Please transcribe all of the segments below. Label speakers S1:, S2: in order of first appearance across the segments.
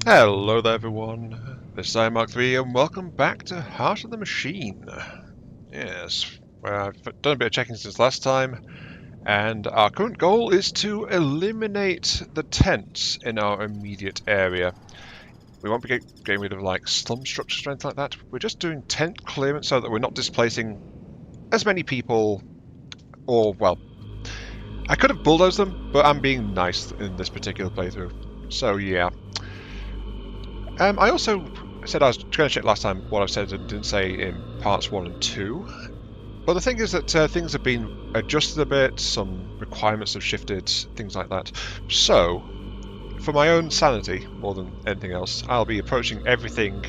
S1: Hello there everyone, this is Mark3 and welcome back to Heart of the Machine. Yes, well, I've done a bit of checking since last time, and our current goal is to eliminate the tents in our immediate area. We won't be getting rid of like slum structures or anything like that. We're just doing tent clearance so that we're not displacing as many people, or well, I could have bulldozed them, but I'm being nice in this particular playthrough. So yeah. I also said I was going to check last time what I've said and didn't say in parts 1 and 2. But the thing is that things have been adjusted a bit, some requirements have shifted, things like that. So, for my own sanity, more than anything else, I'll be approaching everything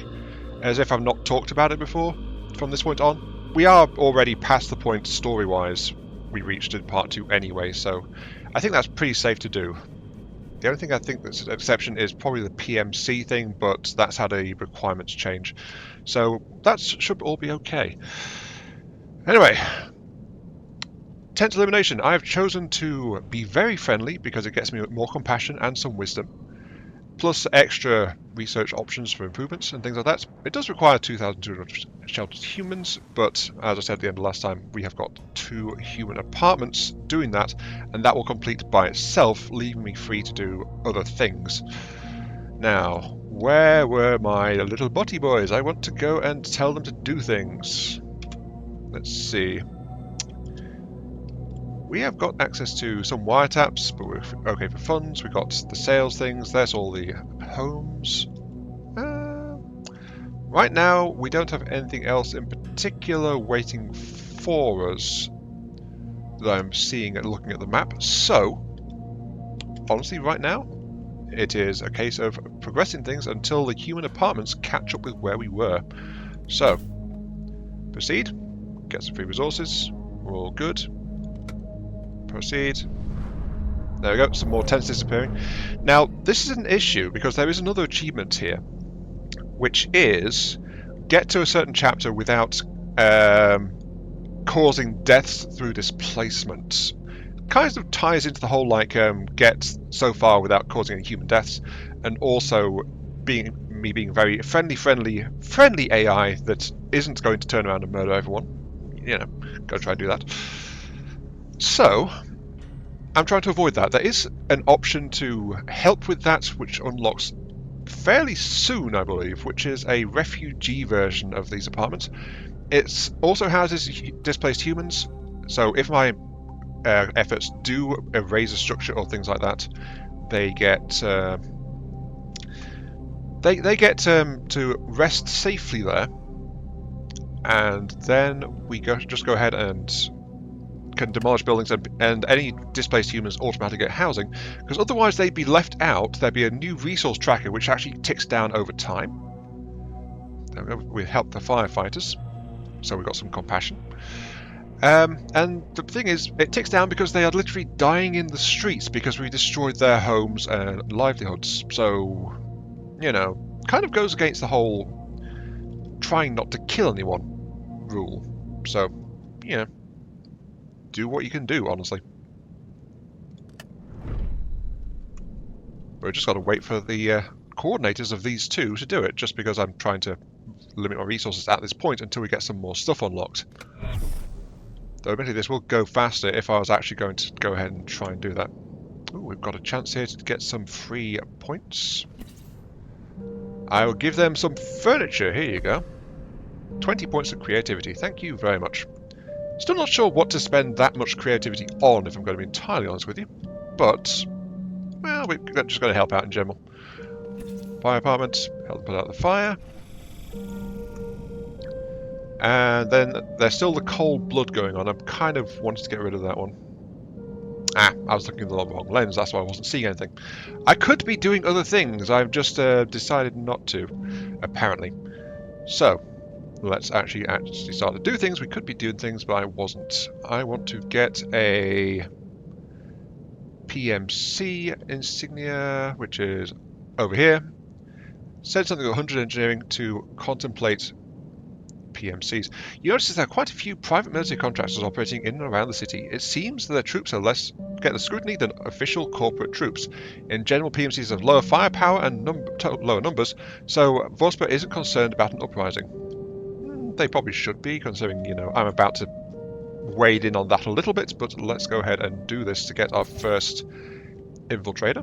S1: as if I've not talked about it before from this point on. We are already past the point, story-wise, we reached in part 2 anyway, so I think that's pretty safe to do. The only thing I think that's an exception is probably the PMC thing, but that's how the requirements change. So that should all be okay. Anyway, tent elimination. I've chosen to be very friendly because it gets me more compassion and some wisdom, plus extra research options for improvements and things like that. It does require 2,200 sheltered humans, but as I said at the end of last time, we have got 2 human apartments doing that, and that will complete by itself, leaving me free to do other things. Now, where were my little butty boys? I want to go and tell them to do things. Let's see. We have got access to some wiretaps, but we're okay for funds. We've got the sales things. There's all the homes. Right now, we don't have anything else in particular waiting for us that I'm seeing and looking at the map. So, honestly, right now, it is a case of progressing things until the human apartments catch up with where we were. So, proceed. Get some free resources. We're all good. Proceed. There we go, some more tents disappearing. Now, this is an issue because there is another achievement here, which is get to a certain chapter without causing deaths through displacement. Kind of ties into the whole like get so far without causing any human deaths, and also me being very friendly AI that isn't going to turn around and murder everyone. You know, go try and do that. So, I'm trying to avoid that. There is an option to help with that, which unlocks fairly soon, I believe, which is a refugee version of these apartments. It also houses displaced humans, so if my efforts do erase a structure or things like that, they get to rest safely there, and then we just go ahead and can demolish buildings and any displaced humans automatically get housing, because otherwise they'd be left out. There'd be a new resource tracker which actually ticks down over time. There we go. We help the firefighters, so we've got some compassion. And the thing is, it ticks down because they are literally dying in the streets because we destroyed their homes and livelihoods. So, you know, kind of goes against the whole trying not to kill anyone rule. So, you know, do what you can do, honestly. We've just got to wait for the coordinators of these two to do it, just because I'm trying to limit my resources at this point until we get some more stuff unlocked. Though admittedly this will go faster if I was actually going to go ahead and try and do that. Ooh, we've got a chance here to get some free points. I will give them some furniture. Here you go. 20 points of creativity. Thank you very much. Still not sure what to spend that much creativity on, if I'm going to be entirely honest with you. But, well, we're just going to help out in general. Fire apartment, help put out the fire. And then there's still the cold blood going on. I'm kind of wanting to get rid of that one. Ah, I was looking at the wrong lens, that's why I wasn't seeing anything. I could be doing other things, I've just decided not to, apparently. So, let's actually start to do things. We could be doing things, but I wasn't. I want to get a PMC insignia, which is over here. Send something to 100 engineering to contemplate PMCs. You notice there are quite a few private military contractors operating in and around the city. It seems that their troops are less get the scrutiny than official corporate troops. In general, PMCs have lower firepower and lower numbers, so Vosper isn't concerned about an uprising. They probably should be, considering, you know, I'm about to wade in on that a little bit, but let's go ahead and do this to get our first infiltrator.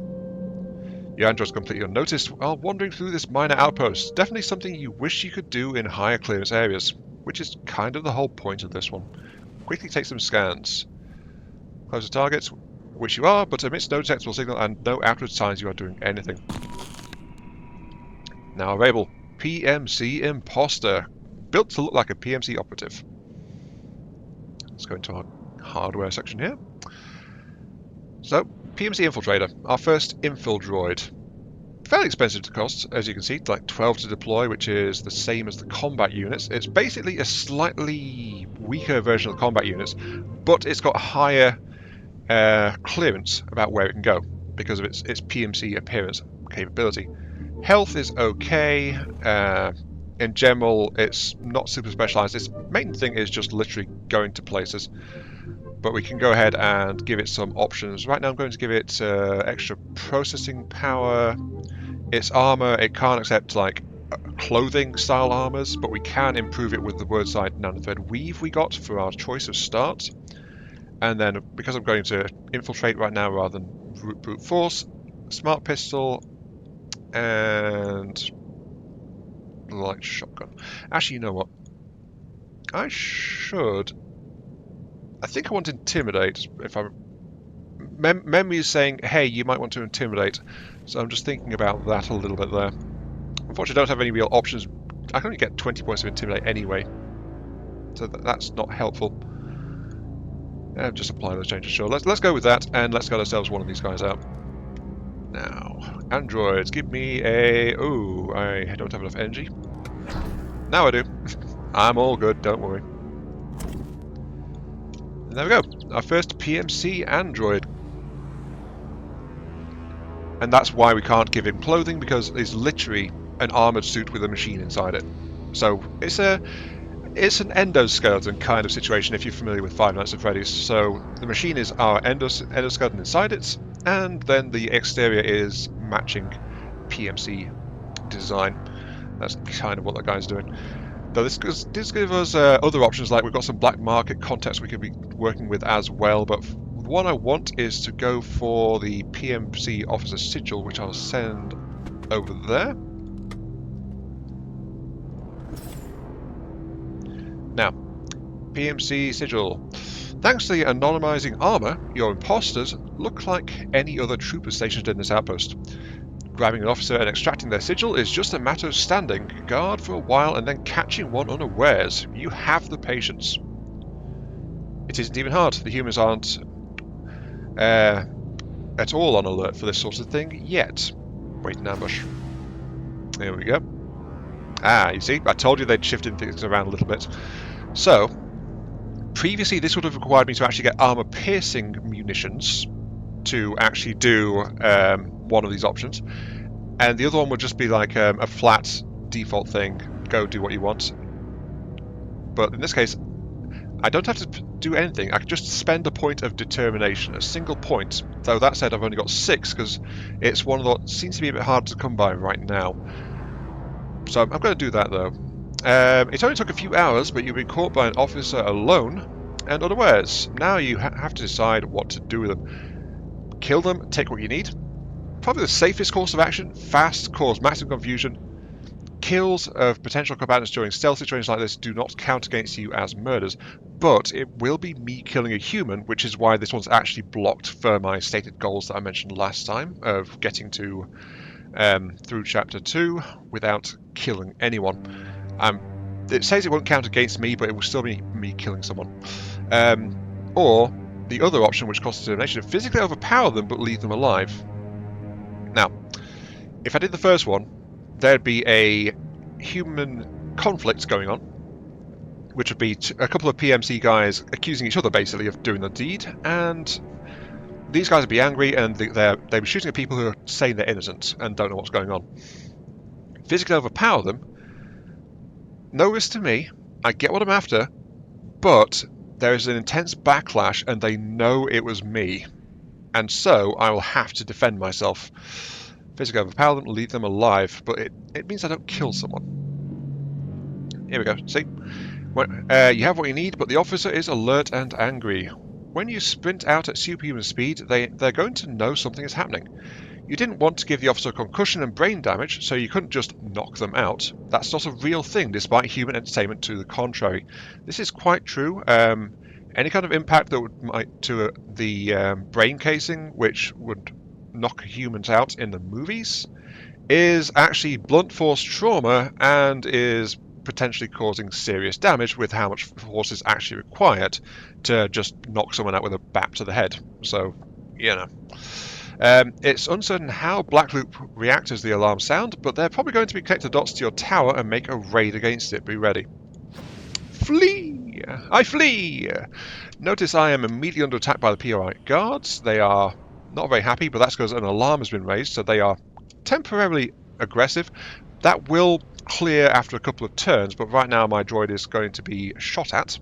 S1: Your android's completely unnoticed while wandering through this minor outpost. Definitely something you wish you could do in higher clearance areas, which is kind of the whole point of this one. Quickly take some scans. Close to targets, which you are, but emits no detectable signal and no outward signs you are doing anything. Now available, PMC Imposter, built to look like a PMC operative. Let's go into our hardware section here. So, PMC Infiltrator, our first infildroid. Fairly expensive to cost, as you can see, like 12 to deploy, which is the same as the combat units. It's basically a slightly weaker version of the combat units, but it's got higher clearance about where it can go because of its PMC appearance capability. Health is okay. In general, it's not super specialized. Its main thing is just literally going to places. But we can go ahead and give it some options. Right now I'm going to give it extra processing power. Its armor, it can't accept like clothing style armors, but we can improve it with the Wordside nanothread weave we got for our choice of start. And then because I'm going to infiltrate right now rather than brute force, smart pistol and light shotgun. Actually, you know what? I think I want to intimidate. If I'm memory is saying, hey, you might want to intimidate, so I'm just thinking about that a little bit there. Unfortunately, I don't have any real options. I can only get 20 points of intimidate anyway, so that's not helpful. Just apply those changes. Sure, let's go with that, and let's get ourselves one of these guys out. Now, androids, give me a... Ooh, I don't have enough energy. Now I do. I'm all good, don't worry. And there we go, our first PMC android. And that's why we can't give him clothing, because it's literally an armoured suit with a machine inside it. So it's an endoskeleton kind of situation if you're familiar with Five Nights at Freddy's. So the machine is our endoskeleton inside it, and then the exterior is matching PMC design. That's kind of what that guy's doing. Though this gives us other options, like we've got some black market contacts we could be working with as well, but the one I want is to go for the PMC officer sigil, which I'll send over there. Now, PMC sigil. Thanks to the anonymizing armor, your imposters look like any other trooper stationed in this outpost. Grabbing an officer and extracting their sigil is just a matter of standing guard for a while and then catching one unawares. You have the patience. It isn't even hard. The humans aren't at all on alert for this sort of thing yet. Wait in ambush. There we go. Ah, you see? I told you they'd shifted things around a little bit. So, previously this would have required me to actually get armor-piercing munitions to actually do one of these options, and the other one would just be like a flat default thing, go do what you want. But in this case, I don't have to do anything. I can just spend a point of determination, a single point. Though that said, I've only got 6 because it's one that seems to be a bit hard to come by right now. So I'm going to do that though. It only took a few hours, but you've been caught by an officer alone and unawares. Now you have to decide what to do with them. Kill them, take what you need. Probably the safest course of action. Fast, cause maximum confusion. Kills of potential combatants during stealth situations like this do not count against you as murders, but it will be me killing a human, which is why this one's actually blocked for my stated goals that I mentioned last time of getting to through chapter 2 without killing anyone. It says it won't count against me, but it will still be me killing someone. Or the other option, which costs determination, physically overpower them but leave them alive. Now, if I did the first one, there'd be a human conflict going on, which would be a couple of PMC guys accusing each other basically of doing the deed, and these guys would be angry and they'd be shooting at people who are saying they're innocent and don't know what's going on. Physically overpower them, no risk to me, I get what I'm after, but there is an intense backlash and they know it was me. and so I will have to defend myself. Physically overpower them, leave them alive, but it means I don't kill someone. Here we go, see? You have what you need, but the officer is alert and angry. When you sprint out at superhuman speed, they're going to know something is happening. You didn't want to give the officer concussion and brain damage, so you couldn't just knock them out. That's not a real thing, despite human entertainment to the contrary. This is quite true. Any kind of impact that might to the brain casing, which would knock humans out in the movies, is actually blunt force trauma and is potentially causing serious damage with how much force is actually required to just knock someone out with a bat to the head. So, you know. It's uncertain how Blackloop reacts as the alarm sound, but they're probably going to be connected dots to your tower and make a raid against it. Be ready. Flee! I flee! Notice I am immediately under attack by the POI guards. They are not very happy, but that's because an alarm has been raised, so they are temporarily aggressive. That will clear after a couple of turns, but right now my droid is going to be shot at.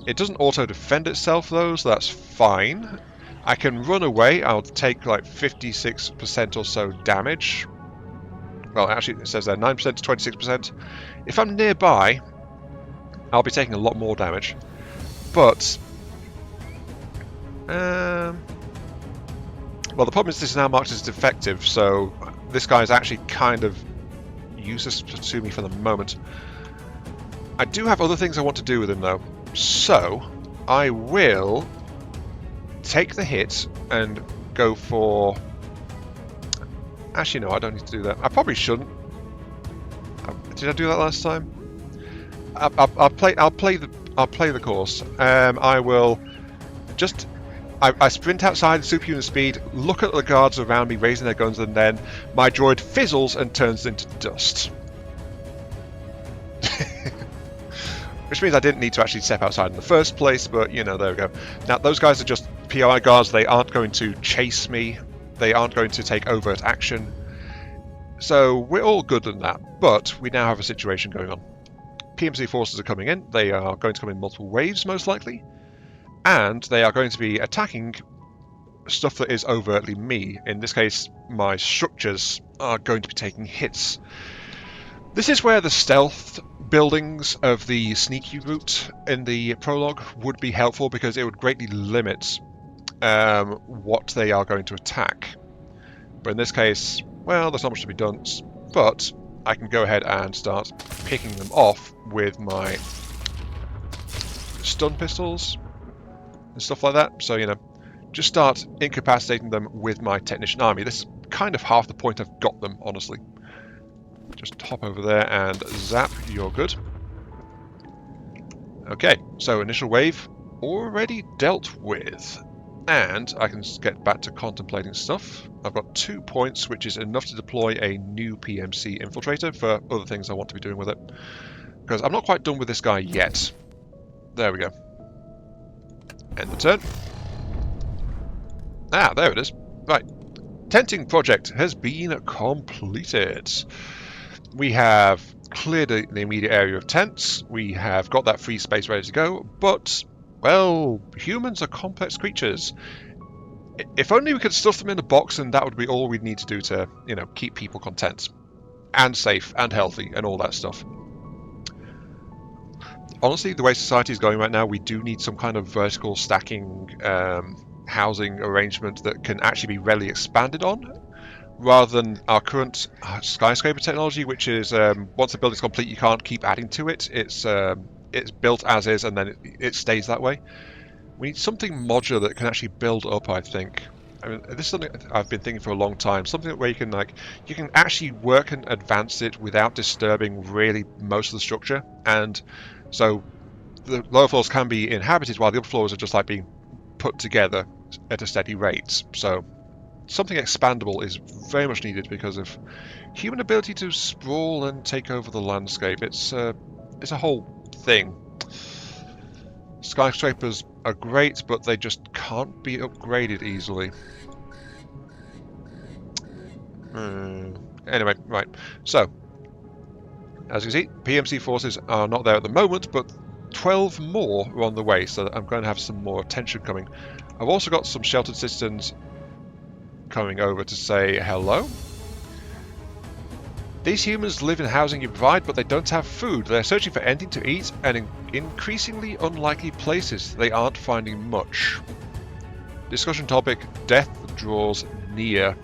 S1: It doesn't auto-defend itself though, so that's fine. I can run away. I'll take like 56% or so damage. Well, actually, it says there 9% to 26%. If I'm nearby, I'll be taking a lot more damage. But, well, the problem is this is now marked as defective, so this guy is actually kind of useless to me for the moment. I do have other things I want to do with him, though. So, I will take the hit and go for... Actually, no, I don't need to do that. I probably shouldn't. Did I do that last time? I'll play the course. I will just... I sprint outside at superhuman speed, look at the guards around me raising their guns, and then my droid fizzles and turns into dust. Which means I didn't need to actually step outside in the first place, but, you know, there we go. Now, those guys are just POI guards. They aren't going to chase me. They aren't going to take overt action. So we're all good in that, but we now have a situation going on. PMC forces are coming in. They are going to come in multiple waves, most likely. And they are going to be attacking stuff that is overtly me. In this case, my structures are going to be taking hits. This is where the stealth buildings of the sneaky route in the prologue would be helpful, because it would greatly limit what they are going to attack. But in this case, well, there's not much to be done, but I can go ahead and start picking them off with my stun pistols and stuff like that. So, you know, just start incapacitating them with my technician army. This is kind of half the point I've got them, honestly. Just hop over there and zap, you're good. Okay, so initial wave already dealt with. And I can get back to contemplating stuff. I've got 2 points, which is enough to deploy a new PMC infiltrator for other things I want to be doing with it. Because I'm not quite done with this guy yet. There we go. End the turn. Ah, there it is. Right. Tenting project has been completed. We have cleared the immediate area of tents. We have got that free space ready to go. But, well, humans are complex creatures. If only we could stuff them in a box, and that would be all we'd need to do to, you know, keep people content. And safe and healthy and all that stuff. Honestly, the way society is going right now, we do need some kind of vertical stacking housing arrangement that can actually be readily expanded on, rather than our current skyscraper technology, which is once the building's complete, you can't keep adding to it. It's built as is, and then it stays that way. We need something modular that can actually build up, I think. I mean, this is something I've been thinking for a long time. Something where you can actually work and advance it without disturbing really most of the structure. And so the lower floors can be inhabited while the upper floors are just like being put together at a steady rate. So something expandable is very much needed because of human ability to sprawl and take over the landscape. It's a whole thing. Skyscrapers are great, but they just can't be upgraded easily. Anyway, right. So, as you can see, PMC forces are not there at the moment, but 12 more are on the way, so I'm going to have some more attention coming. I've also got some sheltered citizens coming over to say hello. These humans live in housing you provide, but they don't have food. They're searching for anything to eat, and in increasingly unlikely places. They aren't finding much. Discussion topic: death draws near.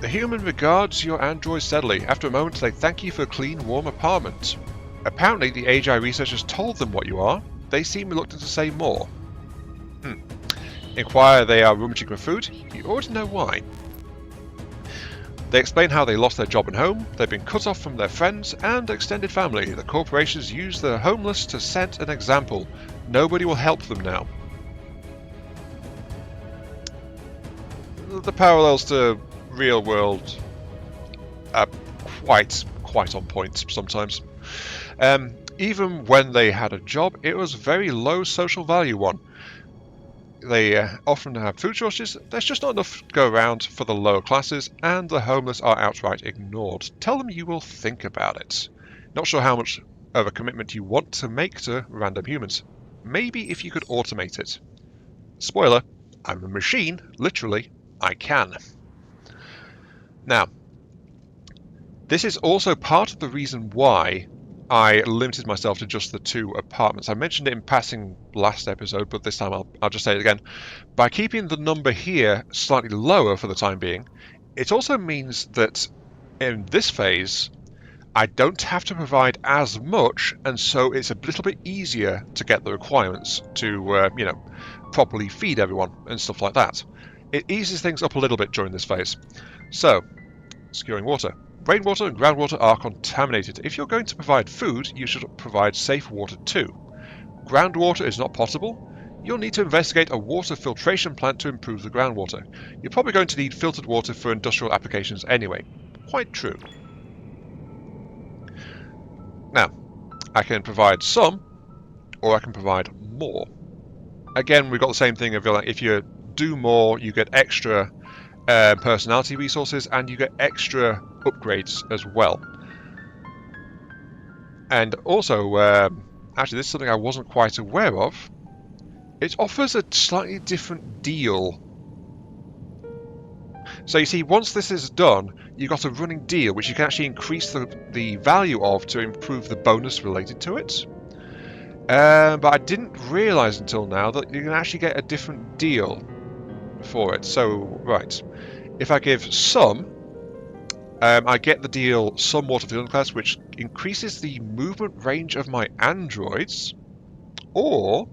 S1: The human regards your android steadily. After a moment, they thank you for a clean, warm apartment. Apparently, the AGI researchers told them what you are. They seem reluctant to say more. Inquire they are rummaging for food. You already know why. They explain how they lost their job and home. They've been cut off from their friends and extended family. The corporations use the homeless to set an example. Nobody will help them now. The parallels to real world are quite on point sometimes. Even when they had a job, it was a very low social value one. They often have food shortages. There's just not enough to go around for the lower classes, and the homeless are outright ignored. Tell them you will think about it. Not sure how much of a commitment you want to make to random humans. Maybe if you could automate it. Spoiler, I'm a machine. Literally, I can. Now, this is also part of the reason why I limited myself to just the 2 apartments. I mentioned it in passing last episode, but this time I'll just say it again. By keeping the number here slightly lower for the time being, it also means that in this phase, I don't have to provide as much, and so it's a little bit easier to get the requirements to, properly feed everyone and stuff like that. It eases things up a little bit during this phase. So, securing water. Rainwater and groundwater are contaminated. If you're going to provide food, you should provide safe water too. Groundwater is not potable. You'll need to investigate a water filtration plant to improve the groundwater. You're probably going to need filtered water for industrial applications anyway. Quite true. Now, I can provide some, or I can provide more. Again, we've got the same thing of if you do more, you get extra personality resources, and you get extra upgrades as well. And also, actually this is something I wasn't quite aware of. It offers a slightly different deal. So you see, once this is done, you've got a running deal which you can actually increase the value of to improve the bonus related to it. But I didn't realise until now that you can actually get a different deal for it. So, right, if I give some, I get the deal some water filling class, which increases the movement range of my androids. Or,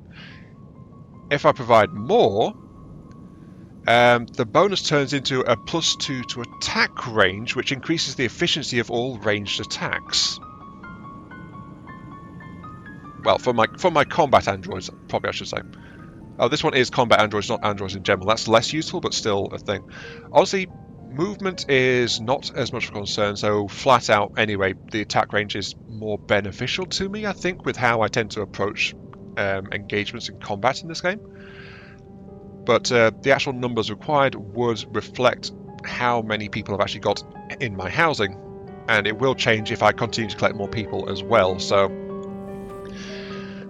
S1: if I provide more, the bonus turns into a +2 to attack range, which increases the efficiency of all ranged attacks. Well, for my combat androids, probably I should say. Oh, this one is combat androids, not androids in general. That's less useful, but still a thing. Obviously, movement is not as much of a concern, so flat out, anyway, the attack range is more beneficial to me, I think, with how I tend to approach engagements in combat in this game. But the actual numbers required would reflect how many people I've actually got in my housing, and it will change if I continue to collect more people as well, so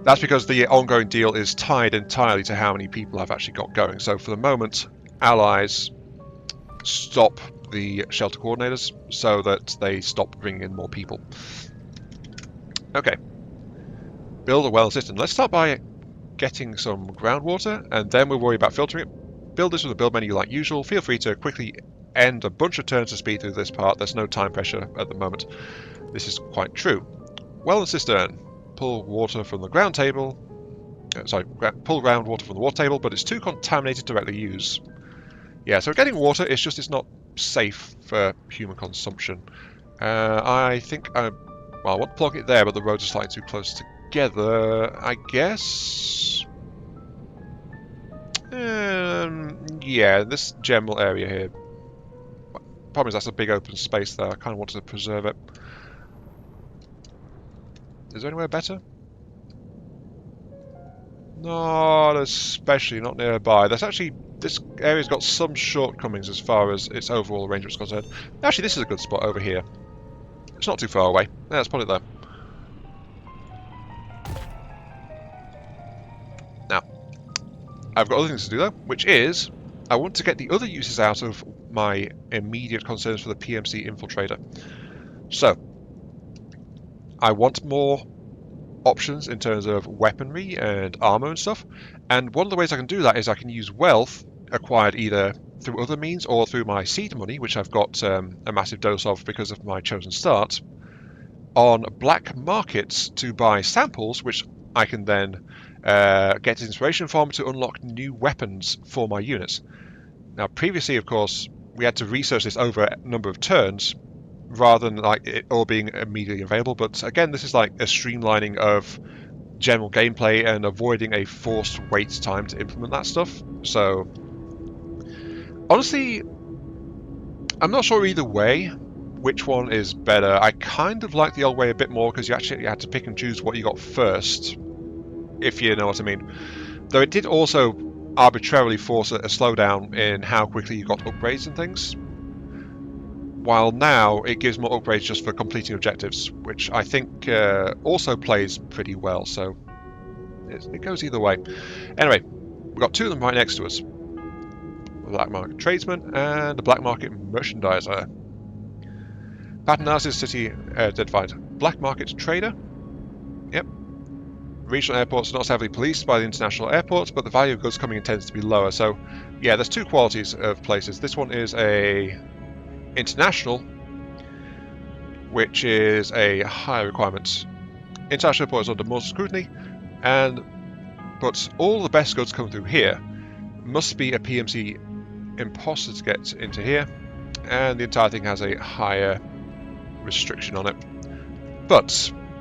S1: that's because the ongoing deal is tied entirely to how many people I've actually got going. So for the moment, allies stop the shelter coordinators so that they stop bringing in more people. Okay. Build a well system. Let's start by getting some groundwater, and then we'll worry about filtering it. Build this with the build menu like usual. Feel free to quickly end a bunch of turns to speed through this part. There's no time pressure at the moment. This is quite true. Well and cistern. Pull water from the ground table. Pull groundwater from the water table, but it's too contaminated to directly use. Yeah, so getting water, it's just it's not safe for human consumption. I think well, I want to plug it there, but the roads are slightly too close together, I guess. Yeah, this general area here. Problem is that's a big open space there. I kind of wanted to preserve it. Is there anywhere better? Not especially, not nearby. There's actually, this area's got some shortcomings as far as its overall arrangement is concerned. Actually, this is a good spot over here. It's not too far away. Yeah, let's put it there. I've got other things to do though, which is I want to get the other uses out of my immediate concerns for the PMC Infiltrator. So, I want more options in terms of weaponry and armor and stuff, and one of the ways I can do that is I can use wealth acquired either through other means or through my seed money, which I've got a massive dose of because of my chosen start, on black markets to buy samples, which I can then get inspiration from to unlock new weapons for my units. Now, previously, of course, we had to research this over a number of turns rather than like it all being immediately available. But again, this is like a streamlining of general gameplay and avoiding a forced wait time to implement that stuff. So, honestly, I'm not sure either way which one is better. I kind of like the old way a bit more because you actually had to pick and choose what you got first, if you know what I mean. Though it did also arbitrarily force a slowdown in how quickly you got upgrades and things. While now it gives more upgrades just for completing objectives, which I think also plays pretty well, so it goes either way. Anyway, we've got two of them right next to us. A black market tradesman and a black market merchandiser. Pattern analysis city identified. Black market trader. Yep. Regional airports are not so heavily policed by the international airports, but the value of goods coming in tends to be lower. So, yeah, there's two qualities of places. This one is a international, which is a higher requirement. International airport is under more scrutiny, but all the best goods come through here. Must be a PMC imposter to get into here, and the entire thing has a higher restriction on it. But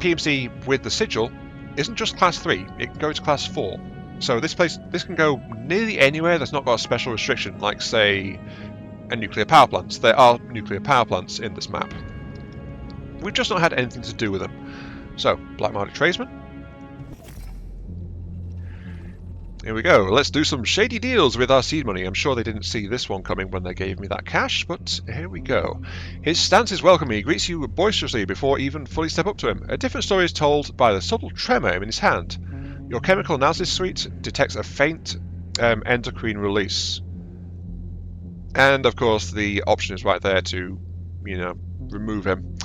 S1: PMC with the sigil isn't just class 3, it can go to class 4. So this can go nearly anywhere that's not got a special restriction, like say a nuclear power plant. There are nuclear power plants in this map. We've just not had anything to do with them. So, black market tradesman. Here we go. Let's do some shady deals with our seed money. I'm sure they didn't see this one coming when they gave me that cash, but here we go. His stance is welcoming. He greets you boisterously before even fully step up to him. A different story is told by the subtle tremor in his hand. Your chemical analysis suite detects a faint endocrine release. And, of course, the option is right there to, remove him.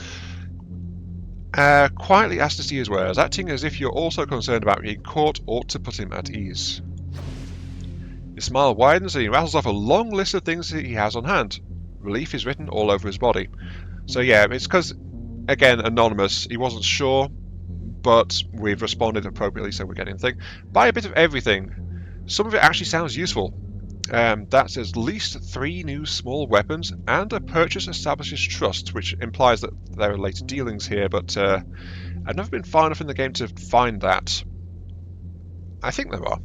S1: Quietly asked to see his wares, acting as if you're also concerned about being caught ought to put him at ease. His smile widens and he rattles off a long list of things that he has on hand. Relief is written all over his body. So yeah, it's because, again, anonymous, he wasn't sure, but we've responded appropriately, so we're getting the thing. Buy a bit of everything. Some of it actually sounds useful. That's at least 3 new small weapons, and a purchase establishes trust, which implies that there are later dealings here, but I've never been far enough in the game to find that. I think there are.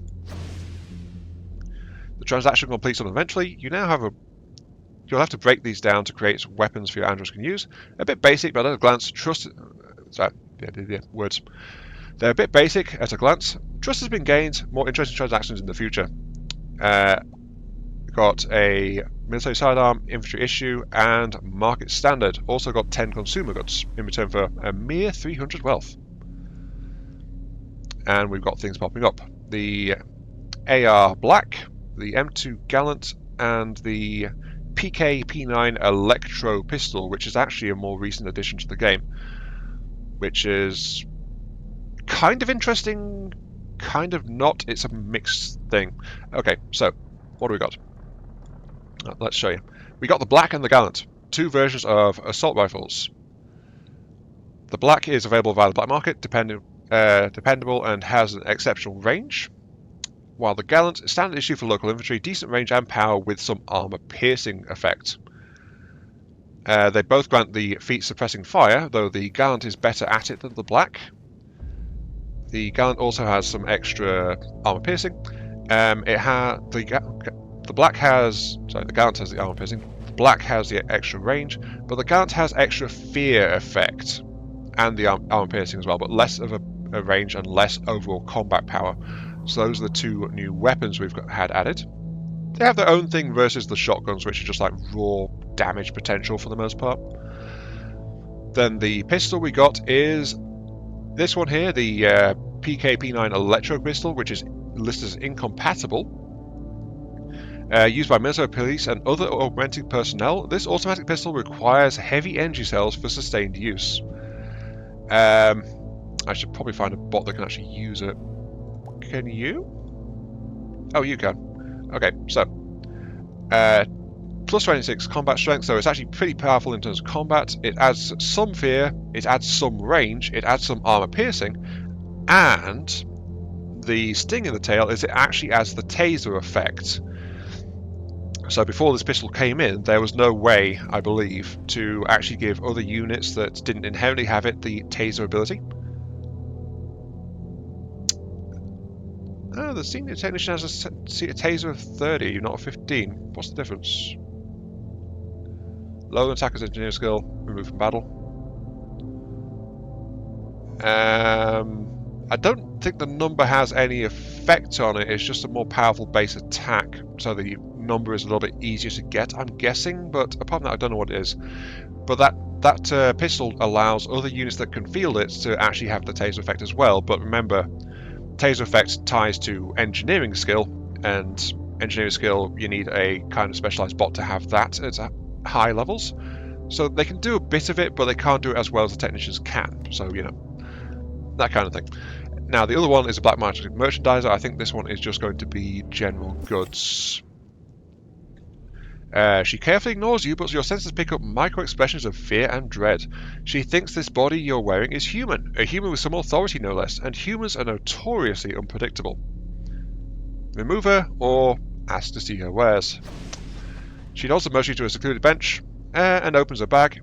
S1: The transaction completes eventually. You now have you'll have to break these down to create weapons for your androids can use. A bit basic, but at a glance, trust... Sorry, words. They're a bit basic at a glance. Trust has been gained. More interesting transactions in the future. Got a military sidearm, infantry issue, and market standard. Also got 10 consumer goods in return for a mere 300 wealth. And we've got things popping up. The AR Black, the M2 Gallant, and the PK P9 Electro Pistol, which is actually a more recent addition to the game. Which is kind of interesting, kind of not. It's a mixed thing. Okay, so what do we got? Let's show you. We got the Black and the Gallant, 2 versions of assault rifles. The Black is available via the black market, dependable and has an exceptional range, while the Gallant is standard issue for local infantry, decent range and power with some armour piercing effect. They both grant the feat suppressing fire, though the Gallant is better at it than the Black. The Gallant also has some extra armour piercing. The Black has... Sorry, the Gallant has the armour piercing. The Black has the extra range, but the Gallant has extra fear effect and the armour piercing as well, but less of a range and less overall combat power. So those are the 2 new weapons we've had added. They have their own thing versus the shotguns, which are just like raw damage potential for the most part. Then the pistol we got is this one here, the PK P9 Electro Pistol, which is listed as incompatible Used by military police and other augmented personnel, this automatic pistol requires heavy energy cells for sustained use. I should probably find a bot that can actually use it. Can you? Oh, you can. Okay, so plus 26 combat strength, so it's actually pretty powerful in terms of combat. It adds some fear, it adds some range, it adds some armor piercing, and the sting in the tail is it actually adds the taser effect. So before this pistol came in, there was no way, I believe, to actually give other units that didn't inherently have it the taser ability. Oh, the senior technician has a taser of 30, not a 15. What's the difference? Low attacker's engineer skill, removed from battle. I don't think the number has any effect on it. It's just a more powerful base attack, so the number is a little bit easier to get, I'm guessing. But apart from that, I don't know what it is. But that pistol allows other units that can field it to actually have the taser effect as well. But remember, taser effect ties to engineering skill, and engineering skill, you need a kind of specialized bot to have that at high levels. So they can do a bit of it, but they can't do it as well as the technicians can. So, you know, that kind of thing. Now, the other one is a black market merchandiser. I think this one is just going to be general goods. She carefully ignores you, but your senses pick up micro-expressions of fear and dread. She thinks this body you're wearing is human, a human with some authority no less, and humans are notoriously unpredictable. Remove her, or ask to see her wares. She nods the motion to a secluded bench, and opens her bag.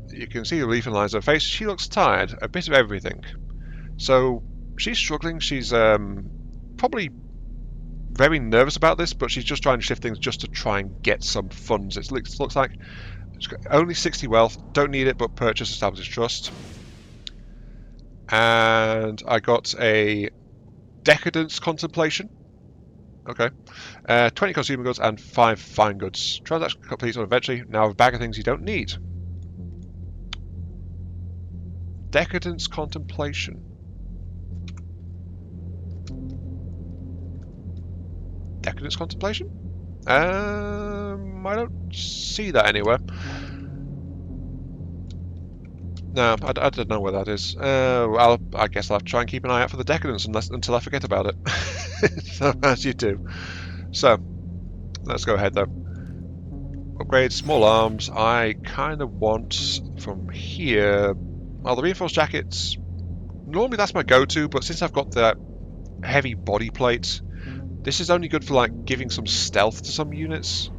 S1: You can see the relief in the lines of her face. She looks tired, a bit of everything. So, she's struggling. She's probably very nervous about this, but she's just trying to shift things just to try and get some funds. It looks like she's got only 60 wealth, don't need it, but purchase establishes trust. And I got a decadence contemplation. Okay. 20 consumer goods and 5 fine goods. Transaction complete on eventually. Now a bag of things you don't need. Decadence contemplation. Decadence contemplation? I don't see that anywhere. No, I don't know where that is. I guess I'll try and keep an eye out for the decadence until I forget about it. So, as you do. So, let's go ahead though. Upgrade small arms. I kind of want from here. Well, the reinforced jackets. Normally that's my go-to, but since I've got the heavy body plate, this is only good for like giving some stealth to some units.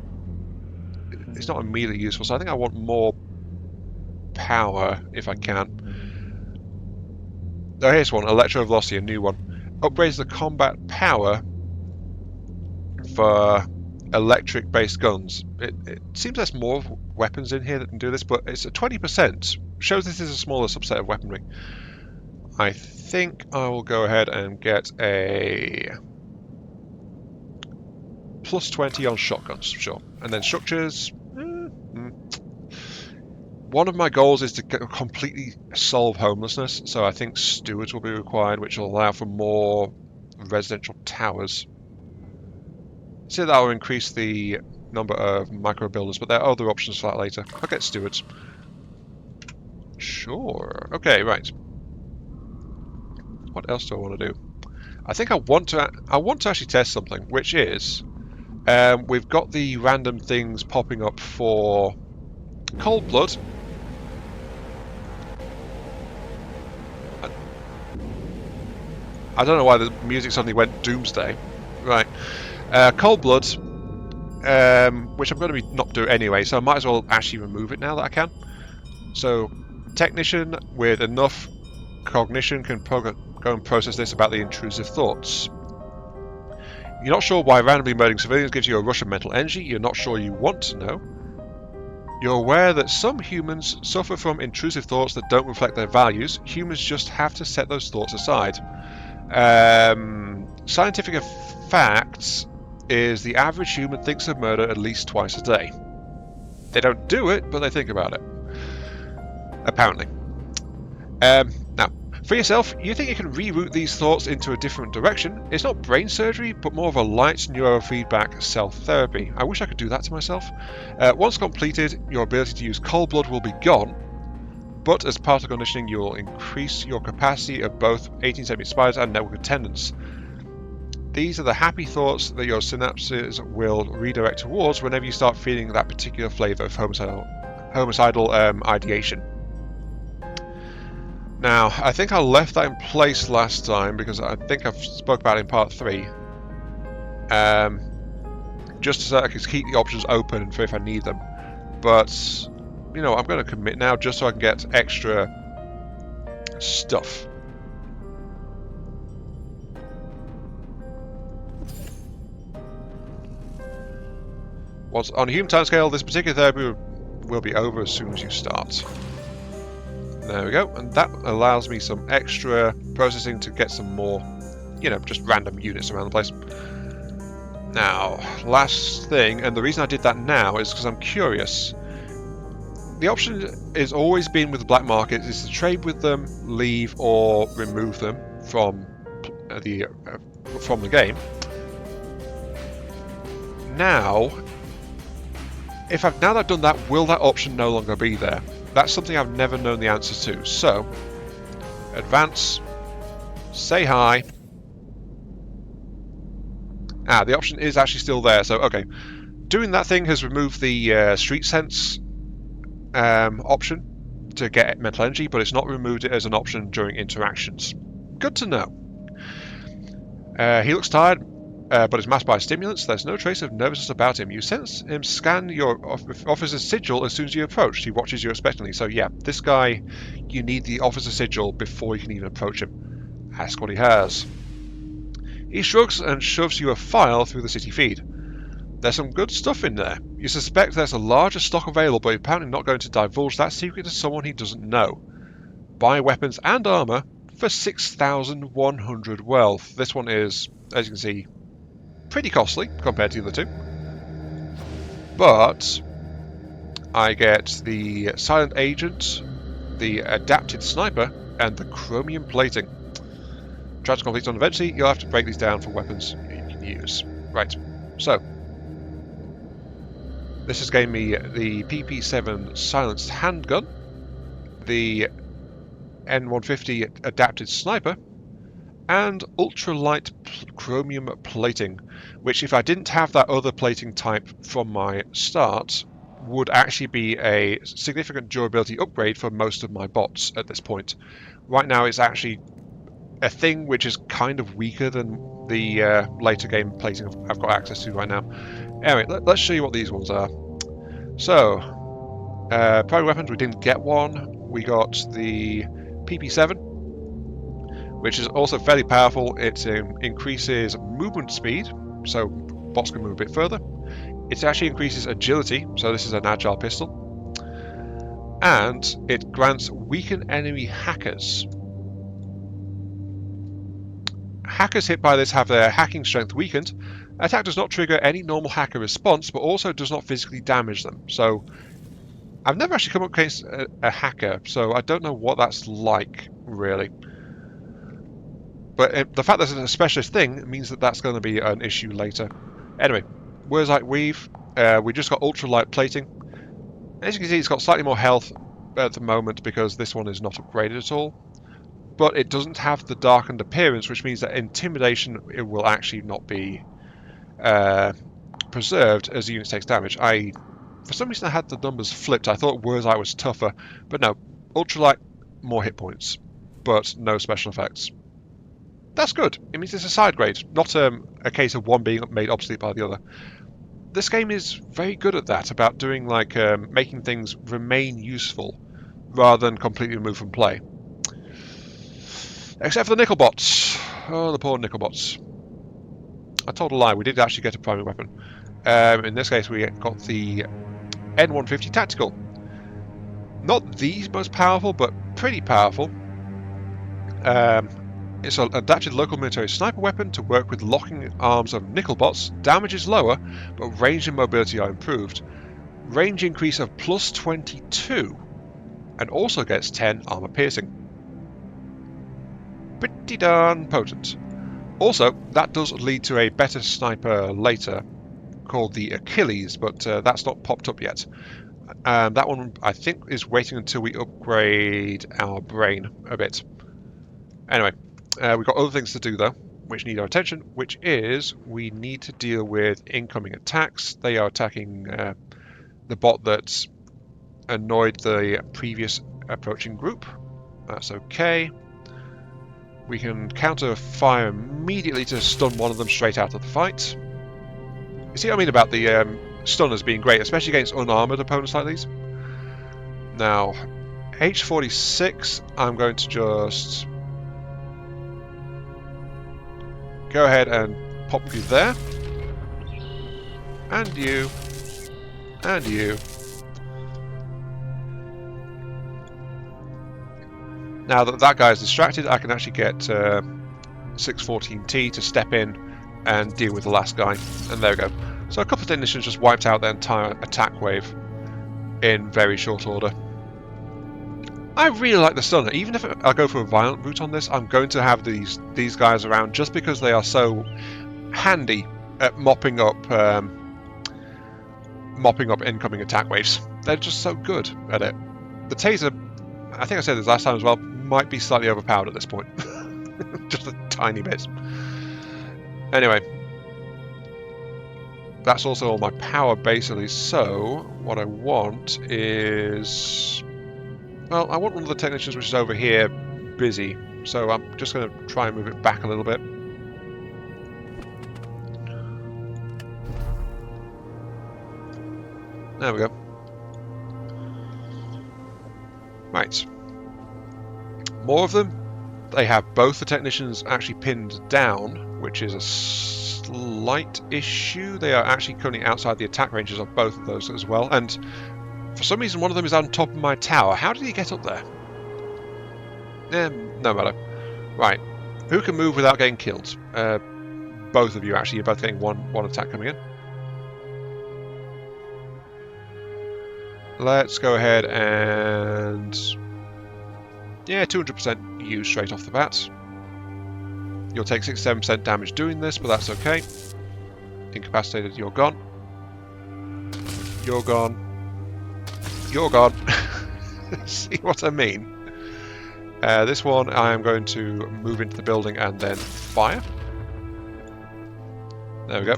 S1: It's not immediately useful, so I think I want more power if I can. Oh, here's one, Electro Velocity, a new one. Upgrades the combat power for electric-based guns. It seems there's more weapons in here that can do this, but it's at 20%. Shows this is a smaller subset of weaponry. I think I will go ahead and get a plus 20 on shotguns, sure. And then structures. One of my goals is to completely solve homelessness, so I think stewards will be required, which will allow for more residential towers. So that will increase the number of micro builders, but there are other options for that later. I'll get stewards. Sure. Okay, right. What else do I want to do? I think I want to actually test something, which is we've got the random things popping up for Cold Blood. I don't know why the music suddenly went Doomsday. Right. Cold Blood, which I'm going to be not do anyway, so I might as well actually remove it now that I can. So, Technician with enough cognition can go and process this about the intrusive thoughts. You're not sure why randomly murdering civilians gives you a rush of mental energy. You're not sure you want to know. You're aware that some humans suffer from intrusive thoughts that don't reflect their values. Humans just have to set those thoughts aside. Scientific facts is the average human thinks of murder at least twice a day. They don't do it, but they think about it. Apparently. Now, For yourself, you think you can reroute these thoughts into a different direction. It's not brain surgery, but more of a light neurofeedback self-therapy. I wish I could do that to myself. Once completed, your ability to use cold blood will be gone, but as part of conditioning, you will increase your capacity of both 1870 spiders and network attendants. These are the happy thoughts that your synapses will redirect towards whenever you start feeling that particular flavour of homicidal ideation. Now, I think I left that in place last time because I think I've spoke about it in part 3. Just so I can keep the options open for if I need them. But, you know, I'm going to commit now just so I can get extra stuff. Once on a human timescale, this particular therapy will be over as soon as you start. There we go, and that allows me some extra processing to get some more, you know, just random units around the place. Now, last thing, and the reason I did that now is because I'm curious. The option has always been with the black market is to trade with them, leave, or remove them from the game. Now, now that I've done that, will that option no longer be there? That's something I've never known the answers to. So, advance, say hi. The option is actually still there. So, okay, doing that thing has removed the street sense option to get mental energy, but it's not removed it as an option during interactions. Good to know. He looks tired, but is masked by stimulants. There's no trace of nervousness about him. You sense him scan your officer's sigil as soon as you approach. He watches you expectantly. So yeah, this guy, you need the officer's sigil before you can even approach him. Ask what he has. He shrugs and shoves you a file through the city feed. There's some good stuff in there. You suspect there's a larger stock available, but you're apparently not going to divulge that secret to someone he doesn't know. Buy weapons and armour for 6,100 wealth. This one is, as you can see, pretty costly compared to the other two. But I get the silent agent, the adapted sniper, and the chromium plating. Try to complete on eventually, you'll have to break these down for weapons you can use. Right, so this has given me the PP7 silenced handgun, the N150 adapted sniper, and ultralight chromium plating, which if I didn't have that other plating type from my start, would actually be a significant durability upgrade for most of my bots at this point. Right now it's actually a thing which is kind of weaker than the later game plating I've got access to right now. Anyway, let's show you what these ones are. So, primary weapons, we didn't get one. We got the PP7, which is also fairly powerful. It increases movement speed, so bots can move a bit further. It actually increases agility, so this is an agile pistol. And it grants weaken enemy hackers. Hackers hit by this have their hacking strength weakened. Attack does not trigger any normal hacker response, but also does not physically damage them. So, I've never actually come up against a hacker, so I don't know what that's like, really. But the fact that it's a specialist thing means that that's going to be an issue later. Anyway, Wurrzite Weave, we just got ultralight plating. As you can see, it's got slightly more health at the moment because this one is not upgraded at all. But it doesn't have the darkened appearance, which means that intimidation it will actually not be preserved as the unit takes damage. For some reason I had the numbers flipped. I thought Wurrzite was tougher, but no. Ultralight, more hit points, but no special effects. That's good. It means it's a side grade, not a case of one being made obsolete by the other. This game is very good at that, about doing like making things remain useful rather than completely removed from play. Except for the Nickelbots. Oh, the poor Nickelbots. I told a lie, we did actually get a primary weapon. In this case we got the N150 Tactical. Not the most powerful, but pretty powerful. It's an adapted local military sniper weapon to work with locking arms of Nickelbots. Damage is lower, but range and mobility are improved. Range increase of plus 22, and also gets 10 armor piercing. pretty darn potent. Also, that does lead to a better sniper later called the Achilles, but that's not popped up yet. That one, I think, is waiting until we upgrade our brain a bit. Anyway, we've got other things to do, though, which need our attention, which is we need to deal with incoming attacks. They are attacking the bot that's annoyed the previous approaching group. That's okay. We can counter fire immediately to stun one of them straight out of the fight. You see what I mean about the stunners being great, especially against unarmored opponents like these? Now, H46, I'm going to just go ahead and pop you there. And you. And you. Now that that guy's distracted, I can actually get 614T to step in and deal with the last guy. And there we go. So a couple of technicians just wiped out their entire attack wave in very short order. I really like the stunner. Even if I go for a violent route on this, I'm going to have these guys around just because they are so handy at mopping up incoming attack waves. They're just so good at it. The taser, I think I said this last time as well, might be slightly overpowered at this point. Just a tiny bit. Anyway, that's also all my power basically, so what I want is... Well, I want one of the technicians which is over here busy, so I'm just going to try and move it back a little bit. There we go. Right. More of them. They have both the technicians actually pinned down, which is a slight issue. They are actually currently outside the attack ranges of both of those as well, and for some reason one of them is on top of my tower. How did he get up there? No matter. Right. Who can move without getting killed? Both of you, actually. You're both getting one attack coming in. Let's go ahead and... Yeah, 200% use straight off the bat. You'll take 67% damage doing this, but that's okay. Incapacitated, you're gone. You're gone. You're gone. See what I mean? This one I am going to move into the building and then fire. There we go.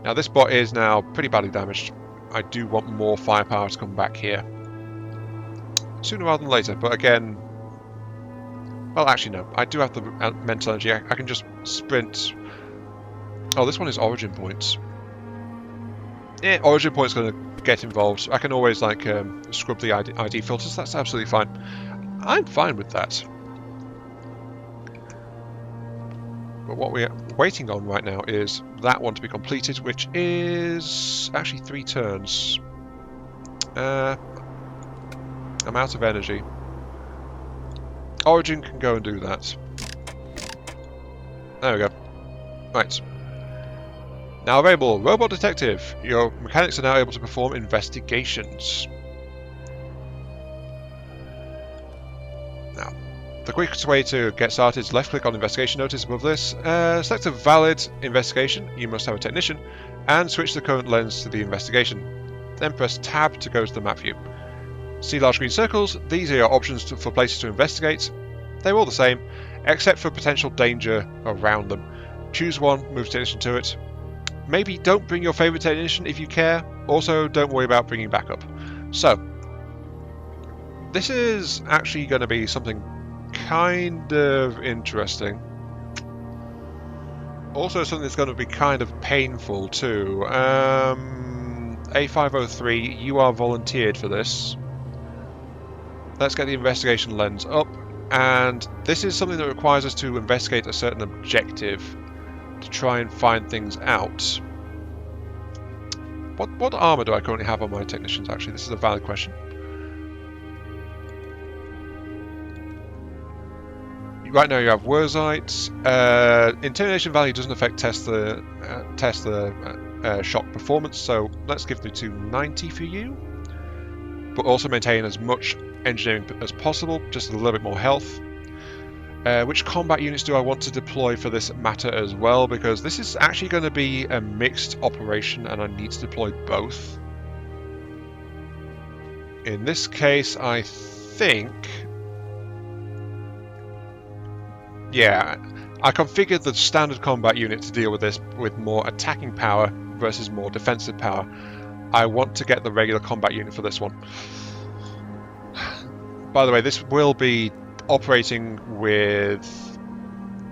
S1: Now this bot is now pretty badly damaged. I do want more firepower to come back here. Sooner rather than later, but again... Well, actually no. I do have the mental energy. I can just sprint. Oh, this one is origin points. Yeah, origin points going to get involved. I can always like scrub the ID filters. That's absolutely fine. I'm fine with that. But what we're waiting on right now is that one to be completed, which is actually 3 turns. I'm out of energy. Origin can go and do that. There we go. Right. Now available, Robot Detective. Your mechanics are now able to perform investigations. Now, the quickest way to get started is left click on investigation notice above this. Select a valid investigation, you must have a technician, and switch the current lens to the investigation. Then press tab to go to the map view. See large green circles, these are your options for places to investigate. They're all the same, except for potential danger around them. Choose one, move technician to it. Maybe don't bring your favourite technician if you care. Also, don't worry about bringing backup. So, this is actually going to be something kind of interesting. Also something that's going to be kind of painful too. A503, you are volunteered for this. Let's get the investigation lens up, and this is something that requires us to investigate a certain objective to try and find things out. What armour do I currently have on my technicians, actually? This is a valid question. Right now you have Wurzite. Intimidation value doesn't affect test the shock performance, so let's give the 290 for you. But also maintain as much engineering as possible, just a little bit more health. Which combat units do I want to deploy for this matter as well? Because this is actually going to be a mixed operation and I need to deploy both. In this case, I think... yeah, I configured the standard combat unit to deal with this with more attacking power versus more defensive power. I want to get the regular combat unit for this one. By the way, this will be operating with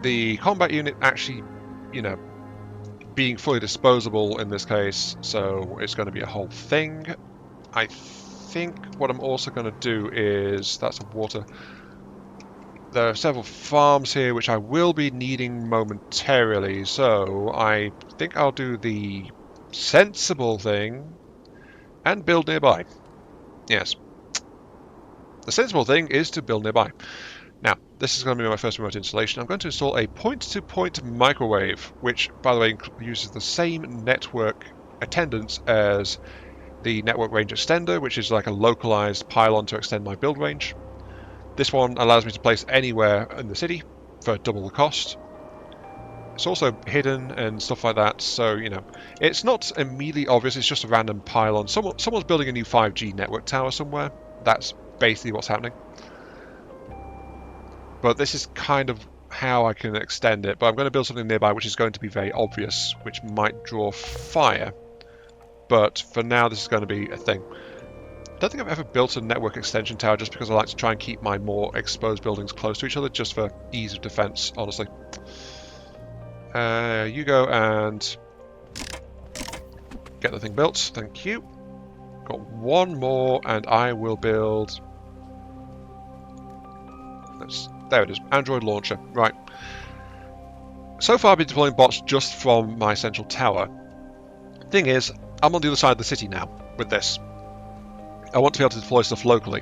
S1: the combat unit actually, you know, being fully disposable in this case, so it's going to be a whole thing. I think what I'm also going to do is... that's water. There are several farms here which I will be needing momentarily, so I think I'll do the sensible thing and build nearby. Yes. The sensible thing is to build nearby. Now, this is going to be my first remote installation. I'm going to install a point-to-point microwave, which, by the way, uses the same network attendance as the network range extender, which is like a localized pylon to extend my build range. This one allows me to place anywhere in the city for double the cost. It's also hidden and stuff like that, so, you know, it's not immediately obvious, it's just a random pylon. Someone's building a new 5G network tower somewhere. That's basically what's happening. But this is kind of how I can extend it. But I'm going to build something nearby which is going to be very obvious, which might draw fire. But for now, this is going to be a thing. I don't think I've ever built a network extension tower just because I like to try and keep my more exposed buildings close to each other, just for ease of defense, honestly. You go and get the thing built. Thank you. Got one more, and I will build... there it is, Android launcher. Right. So far I've been deploying bots just from my central tower. Thing is, I'm on the other side of the city now with this. I want to be able to deploy stuff locally.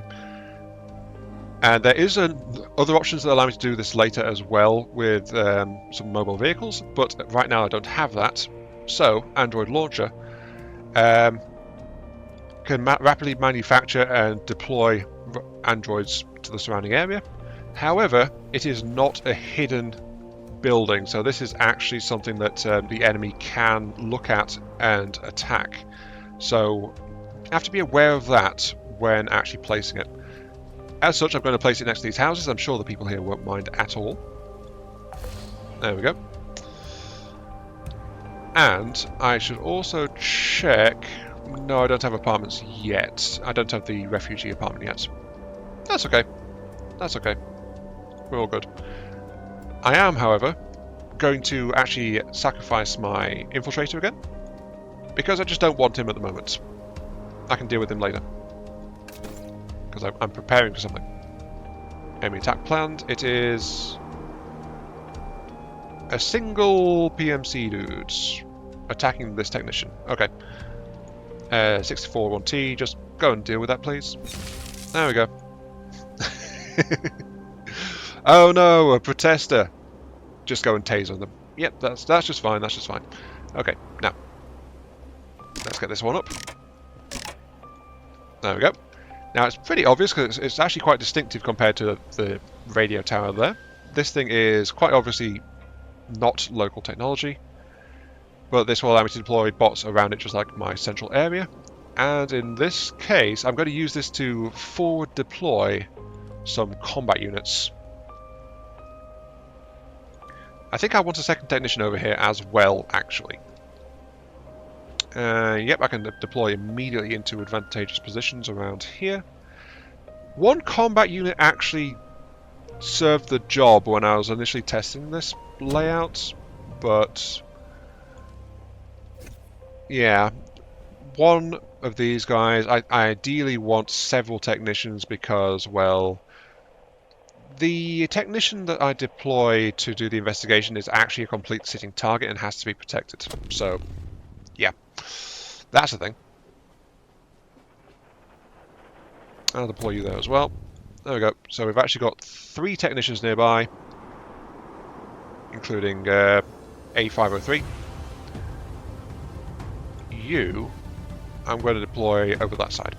S1: And there is other options that allow me to do this later as well with some mobile vehicles, but right now I don't have that. So, Android launcher can rapidly manufacture and deploy androids to the surrounding area. However, it is not a hidden building, so this is actually something that the enemy can look at and attack. So you have to be aware of that when actually placing it. As such, I'm going to place it next to these houses. I'm sure the people here won't mind at all. There we go. And I should also check... no, I don't have apartments yet. I don't have the refugee apartment yet. That's okay. That's okay. We're all good. I am, however, going to actually sacrifice my infiltrator again, because I just don't want him at the moment. I can deal with him later, because I'm preparing for something. Enemy attack planned. It is a single PMC dude attacking this technician. Okay. 64-1T, just go and deal with that, please. There we go. Oh no, a protester. Just go and taser them. Yep, that's just fine, that's just fine. Okay, now, let's get this one up. There we go. Now it's pretty obvious because it's actually quite distinctive compared to the radio tower there. This thing is quite obviously not local technology, but this will allow me to deploy bots around it just like my central area. And in this case, I'm going to use this to forward deploy some combat units. I think I want a second technician over here as well, actually. Yep, I can deploy immediately into advantageous positions around here. One combat unit actually served the job when I was initially testing this layout, but yeah, one of these guys, I ideally want several technicians because, well, the technician that I deploy to do the investigation is actually a complete sitting target and has to be protected. So, yeah, that's the thing. I'll deploy you there as well. There we go. So we've actually got 3 technicians nearby, including A503. You, I'm going to deploy over that side.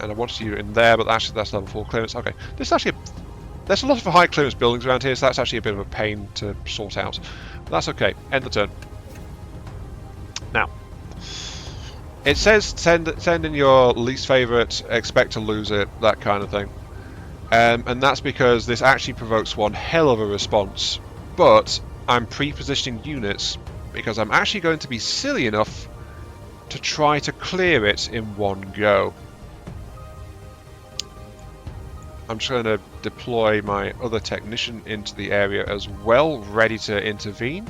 S1: And I wanted you in there, but actually that's level 4 clearance. Okay, this is actually there's a lot of high clearance buildings around here, so that's actually a bit of a pain to sort out. But that's okay. End the turn. Now, it says send in your least favourite, expect to lose it, that kind of thing. And that's because this actually provokes one hell of a response. But I'm pre-positioning units because I'm actually going to be silly enough to try to clear it in one go. I'm just going to deploy my other technician into the area as well, ready to intervene.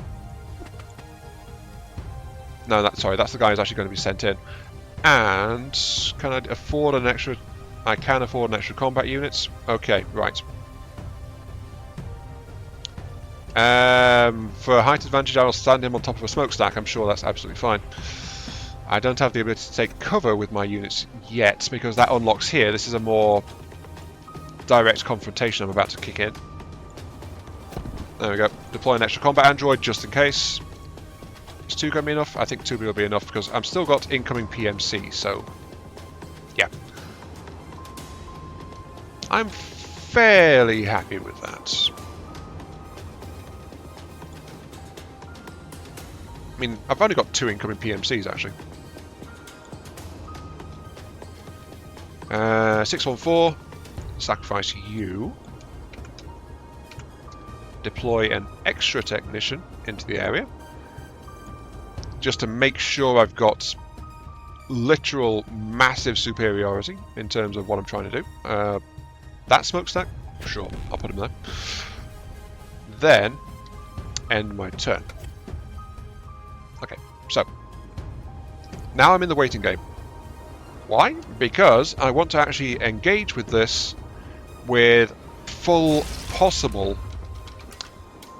S1: No, sorry, that's the guy who's actually going to be sent in. And can I afford an extra? I can afford an extra combat units. Okay, right. For height advantage, I will stand him on top of a smokestack. I'm sure that's absolutely fine. I don't have the ability to take cover with my units yet because that unlocks here. This is a more direct confrontation I'm about to kick in. There we go. Deploy an extra combat android just in case. Is 2 going to be enough? I think 2 will be enough because I'm still got incoming PMC, so yeah. I'm fairly happy with that. I mean, I've only got 2 incoming PMCs actually. 614. Sacrifice you. Deploy an extra technician into the area. Just to make sure I've got literal massive superiority in terms of what I'm trying to do. That smokestack? Sure, I'll put him there. Then, end my turn. Okay, so. Now I'm in the waiting game. Why? Because I want to actually engage with this with full possible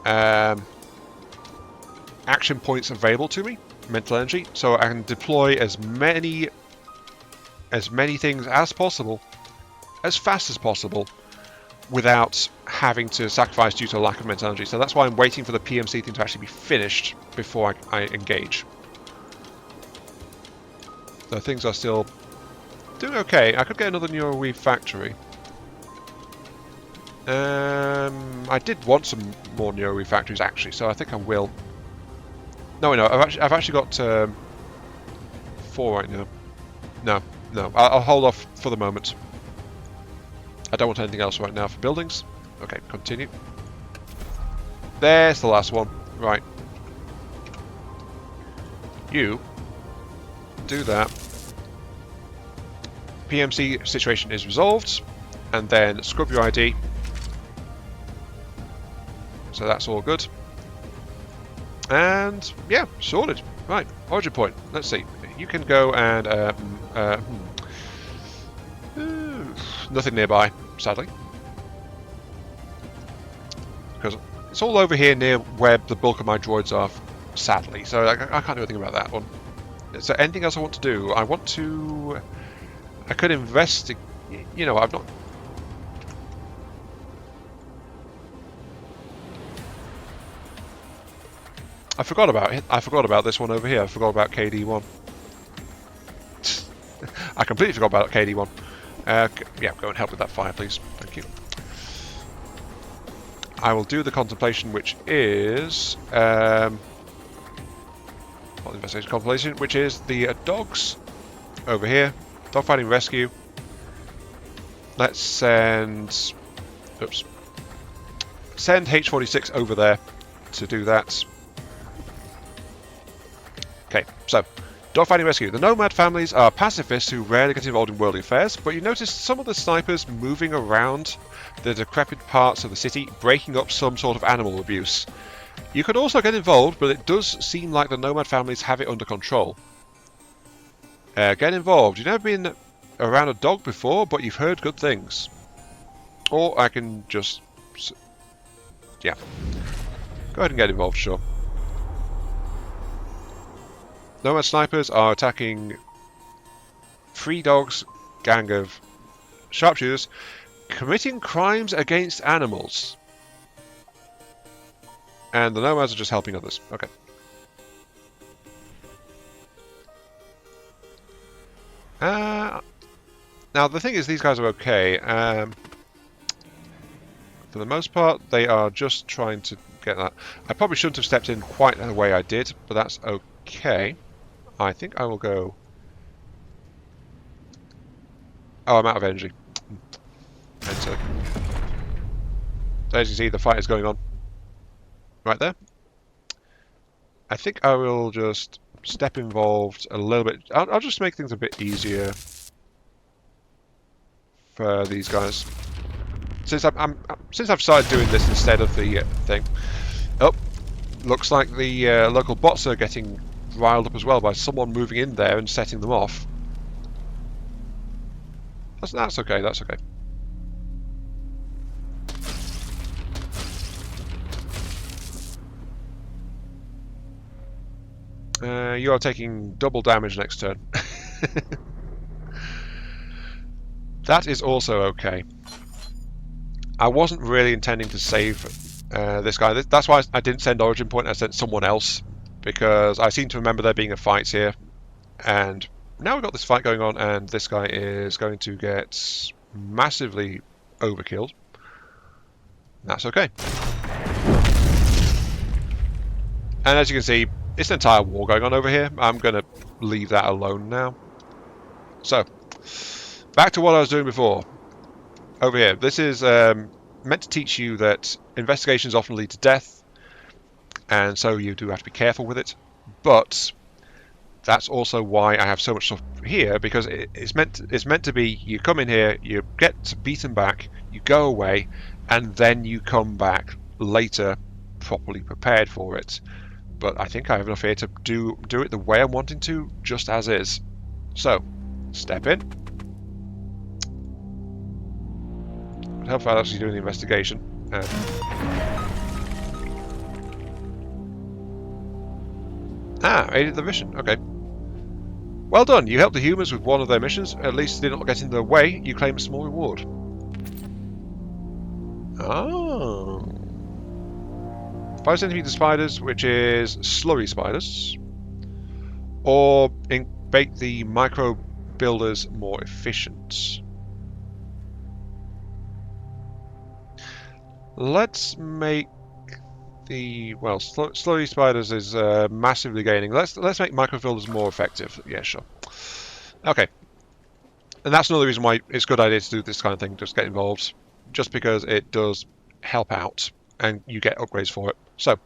S1: action points available to me, mental energy, so I can deploy as many things as possible, as fast as possible, without having to sacrifice due to a lack of mental energy. So that's why I'm waiting for the PMC thing to actually be finished before I engage. So things are still doing okay. I could get another Neuroweave factory. I did want some more Neuroweave factories actually, so I think I will. No, I've actually got 4 right now. No, I'll hold off for the moment. I don't want anything else right now for buildings. Okay, continue. There's the last one. Right. You do that. PMC situation is resolved, and then scrub your ID. So that's all good. And yeah, sorted. Right, origin point. Let's see. You can go and nothing nearby, sadly, because it's all over here near where the bulk of my droids are. Sadly, so I can't do anything about that one. Is there anything else I want to do? I could investigate. You know, I've not. I forgot about it. I forgot about this one over here. I forgot about KD1. I completely forgot about KD1. Yeah, go and help with that fire, please. Thank you. I will do the contemplation, which is not investigation contemplation, which is the dogs over here. Dogfighting rescue. Let's send. Oops. Send H46 over there to do that. Okay, so, dogfighting rescue. The nomad families are pacifists who rarely get involved in worldly affairs, but you notice some of the snipers moving around the decrepit parts of the city, breaking up some sort of animal abuse. You could also get involved, but it does seem like the nomad families have it under control. Get involved. You've never been around a dog before, but you've heard good things. Or I can just... yeah. Go ahead and get involved, sure. Nomad snipers are attacking 3 dogs, gang of sharpshooters, committing crimes against animals. And the nomads are just helping others. Okay. Now, the thing is, these guys are okay. For the most part, they are just trying to get that. I probably shouldn't have stepped in quite the way I did, but that's okay. I think I will go... Oh, I'm out of energy. Enter. As you see, the fight is going on. Right there. I think I will just step involved a little bit. I'll just make things a bit easier for these guys. Since I've started doing this instead of the thing. Oh, looks like the local bots are getting riled up as well by someone moving in there and setting them off. That's okay. That's okay. You are taking double damage next turn. That is also okay. I wasn't really intending to save this guy. That's why I didn't send Origin Point. I sent someone else because I seem to remember there being a fight here, and now we've got this fight going on, and this guy is going to get massively overkilled. That's okay. And as you can see, it's an entire war going on over here. I'm going to leave that alone now. So, back to what I was doing before. Over here, this is meant to teach you that investigations often lead to death, and so you do have to be careful with it. But that's also why I have so much stuff here, because it's meant to be you come in here, you get beaten back, you go away, and then you come back later properly prepared for it. But I think I have enough here to do it the way I'm wanting to, just as is. So, step in. It helps out actually doing the investigation. Aided the mission. Okay. Well done. You helped the humans with one of their missions. At least they did not get in the way. You claim a small reward. Oh. 5 centimeter spiders, which is slurry spiders, or make the micro builders more efficient. Let's make the slurry spiders is massively gaining. Let's make micro builders more effective. Yeah, sure. Okay, and that's another reason why it's a good idea to do this kind of thing. Just get involved, just because it does help out, and you get upgrades for it. So,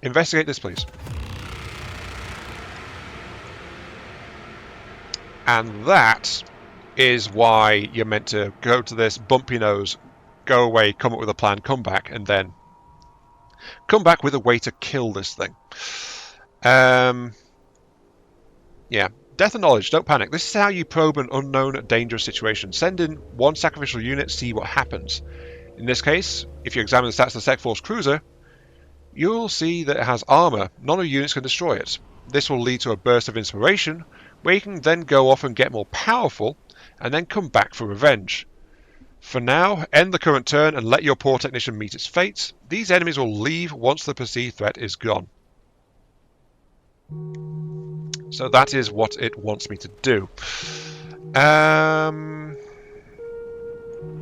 S1: investigate this, please. And that is why you're meant to go to this, bump your nose, go away, come up with a plan, come back, and then come back with a way to kill this thing. Yeah. Death and knowledge, don't panic. This is how you probe an unknown, dangerous situation. Send in one sacrificial unit, see what happens. In this case, if you examine the stats of the Sec Force cruiser, you'll see that it has armour. None of your units can destroy it. This will lead to a burst of inspiration, where you can then go off and get more powerful, and then come back for revenge. For now, end the current turn and let your poor technician meet its fate. These enemies will leave once the perceived threat is gone. So that is what it wants me to do.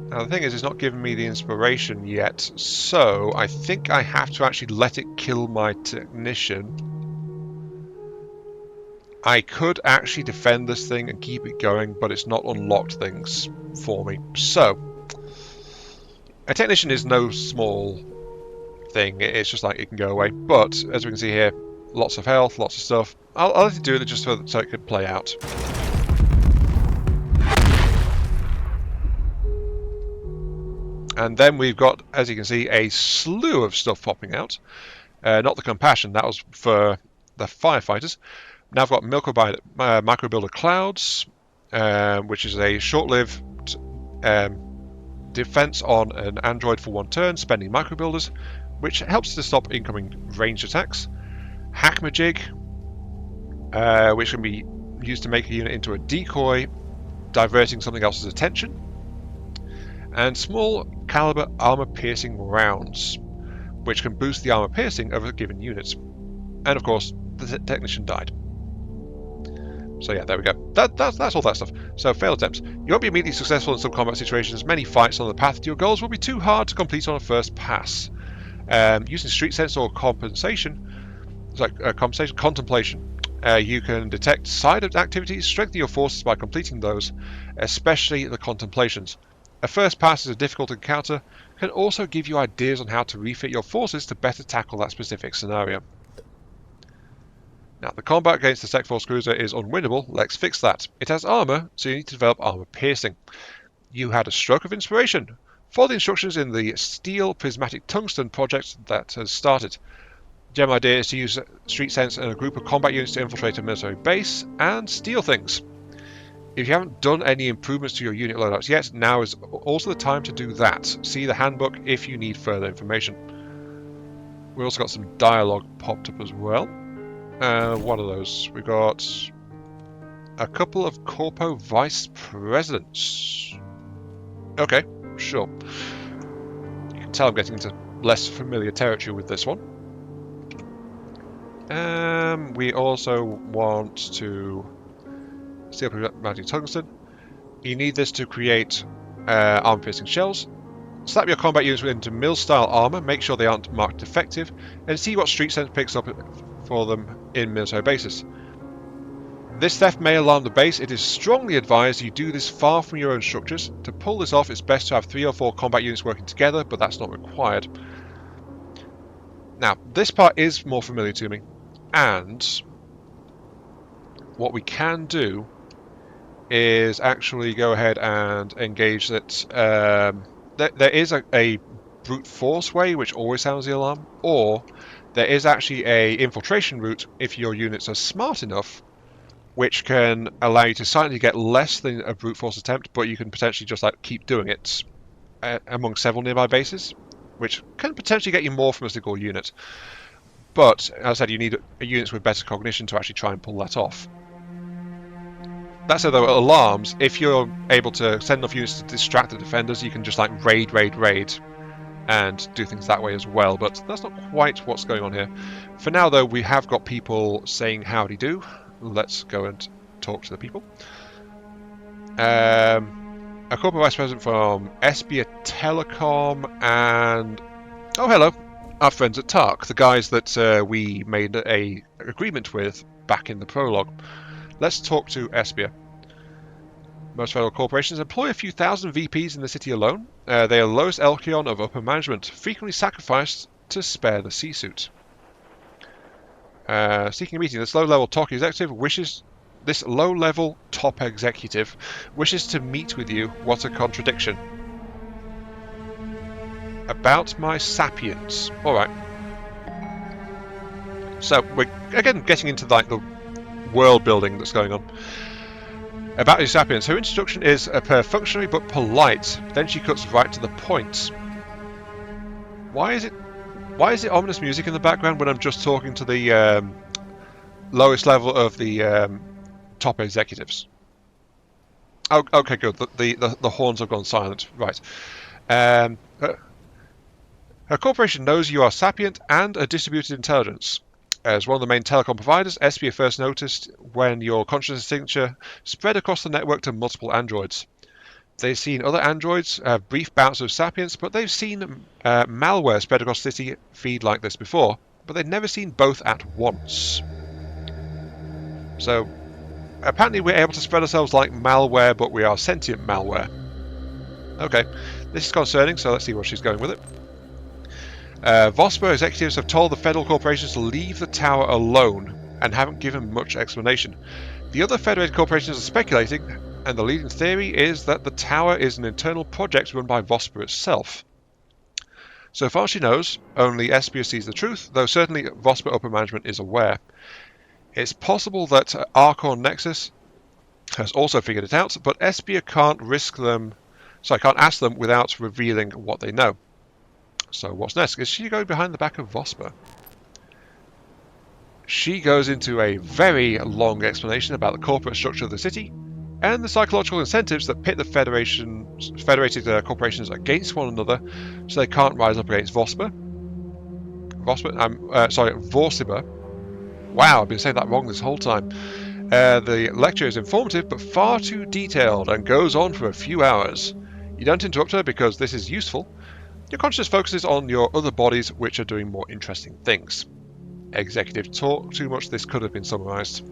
S1: Now the thing is, it's not giving me the inspiration yet, so I think I have to actually let it kill my technician. I could actually defend this thing and keep it going, but it's not unlocked things for me. So, a technician is no small thing, it's just like it can go away, but as we can see here, lots of health, lots of stuff. I'll let it do it just so it can play out. And then we've got, as you can see, a slew of stuff popping out. Not the compassion, that was for the firefighters. Now I've got micro builder clouds, which is a short-lived defense on an android for one turn, spending micro builders, which helps to stop incoming ranged attacks. Hackmajig, which can be used to make a unit into a decoy, diverting something else's attention. And small caliber armor piercing rounds, which can boost the armor piercing of a given unit. And of course, the technician died. So yeah, there we go. That's all that stuff. So failed attempts. You won't be immediately successful in some combat situations. Many fights on the path to your goals will be too hard to complete on a first pass. Using street sense or contemplation, you can detect side activities, strengthen your forces by completing those, especially the contemplations. A first pass is a difficult encounter, can also give you ideas on how to refit your forces to better tackle that specific scenario. Now, the combat against the Sec Force cruiser is unwinnable. Let's fix that. It has armour, so you need to develop armour piercing. You had a stroke of inspiration. Follow the instructions in the Steel Prismatic Tungsten project that has started. The general idea is to use street sense and a group of combat units to infiltrate a military base and steal things. If you haven't done any improvements to your unit loadouts yet, now is also the time to do that. See the handbook if you need further information. We also got some dialogue popped up as well. What are those? We got a couple of Corpo Vice Presidents. Okay, sure. You can tell I'm getting into less familiar territory with this one. We also want to Steel Prismatic Tungsten. You need this to create armor-piercing shells. Slap your combat units into mill-style armor, make sure they aren't marked defective, and see what street sense picks up for them in military bases. This theft may alarm the base. It is strongly advised you do this far from your own structures. To pull this off, it's best to have 3 or 4 combat units working together, but that's not required. Now, this part is more familiar to me, and what we can do is actually go ahead and engage that. There is a brute force way, which always sounds the alarm, or there is actually a infiltration route if your units are smart enough, which can allow you to silently get less than a brute force attempt, but you can potentially just like keep doing it among several nearby bases, which can potentially get you more from a single unit. But as I said, you need units with better cognition to actually try and pull that off. That said, though, alarms, if you're able to send enough units to distract the defenders, you can just like raid, and do things that way as well, but that's not quite what's going on here. For now, though, we have got people saying howdy do. Let's go and talk to the people. A corporate vice president from Espia Telecom and... oh, hello. Our friends at TARC, the guys that we made a agreement with back in the prologue. Let's talk to Espia. Most federal corporations employ a few thousand VPs in the city alone. They are the lowest echelon of upper management, frequently sacrificed to spare the C-suit. Seeking a meeting, this low-level top executive wishes to meet with you. What a contradiction. About my sapiens. Alright. So, we're again getting into like the world building that's going on. About your sapiens, her introduction is perfunctory but polite. Then she cuts right to the point. Why is it ominous music in the background when I'm just talking to the lowest level of the top executives? Oh, okay, good. The horns have gone silent. Right. Her corporation knows you are sapient and a distributed intelligence. As one of the main telecom providers, Espia first noticed when your consciousness signature spread across the network to multiple androids. They've seen other androids have brief bouts of sapience, but they've seen malware spread across the city feed like this before, but they've never seen both at once. So, apparently we're able to spread ourselves like malware, but we are sentient malware. Okay, this is concerning, so let's see where she's going with it. Vosper executives have told the federal corporations to leave the tower alone and haven't given much explanation. The other federated corporations are speculating, and the leading theory is that the tower is an internal project run by Vosper itself. So far she knows, only Espia sees the truth, though certainly Vosper upper management is aware. It's possible that Archon Nexus has also figured it out, but Espia can't ask them without revealing what they know. So what's next? Is she going behind the back of Vosper? She goes into a very long explanation about the corporate structure of the city and the psychological incentives that pit the federated corporations against one another, so they can't rise up against Vosper. Vorsiber. Wow, I've been saying that wrong this whole time. The lecture is informative but far too detailed and goes on for a few hours. You don't interrupt her because this is useful. Your consciousness focuses on your other bodies which are doing more interesting things. Executive talk too much, this could have been summarised.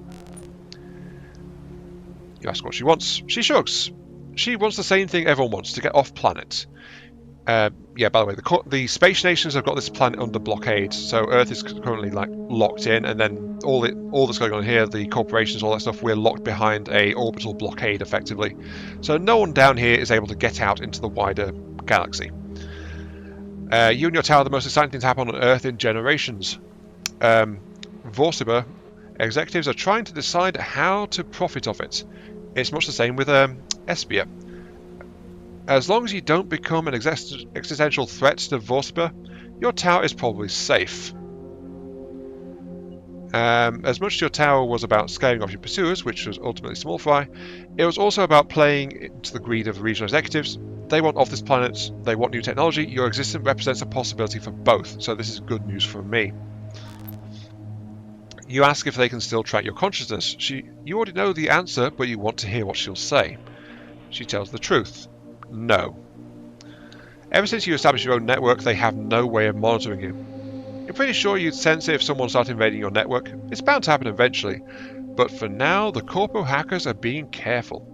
S1: You ask what she wants. She shrugs. She wants the same thing everyone wants, to get off planet. Yeah, by the way, the space nations have got this planet under blockade, so Earth is currently like locked in, and then all that's going on here, the corporations, all that stuff, we're locked behind a orbital blockade, effectively. So no one down here is able to get out into the wider galaxy. You and your tower are the most exciting thing to happen on Earth in generations. Vorsiber, executives are trying to decide how to profit of it. It's much the same with Espia. As long as you don't become an existential threat to Vorsiber, your tower is probably safe. As much as your tower was about scaring off your pursuers, which was ultimately small fry, it was also about playing into the greed of the regional executives. They want off this planet, they want new technology, your existence represents a possibility for both, so this is good news for me. You ask if they can still track your consciousness. You already know the answer, but you want to hear what she'll say. She tells the truth. No. Ever since you established your own network, they have no way of monitoring you. You're pretty sure you'd sense it if someone started invading your network. It's bound to happen eventually. But for now, the corpo hackers are being careful.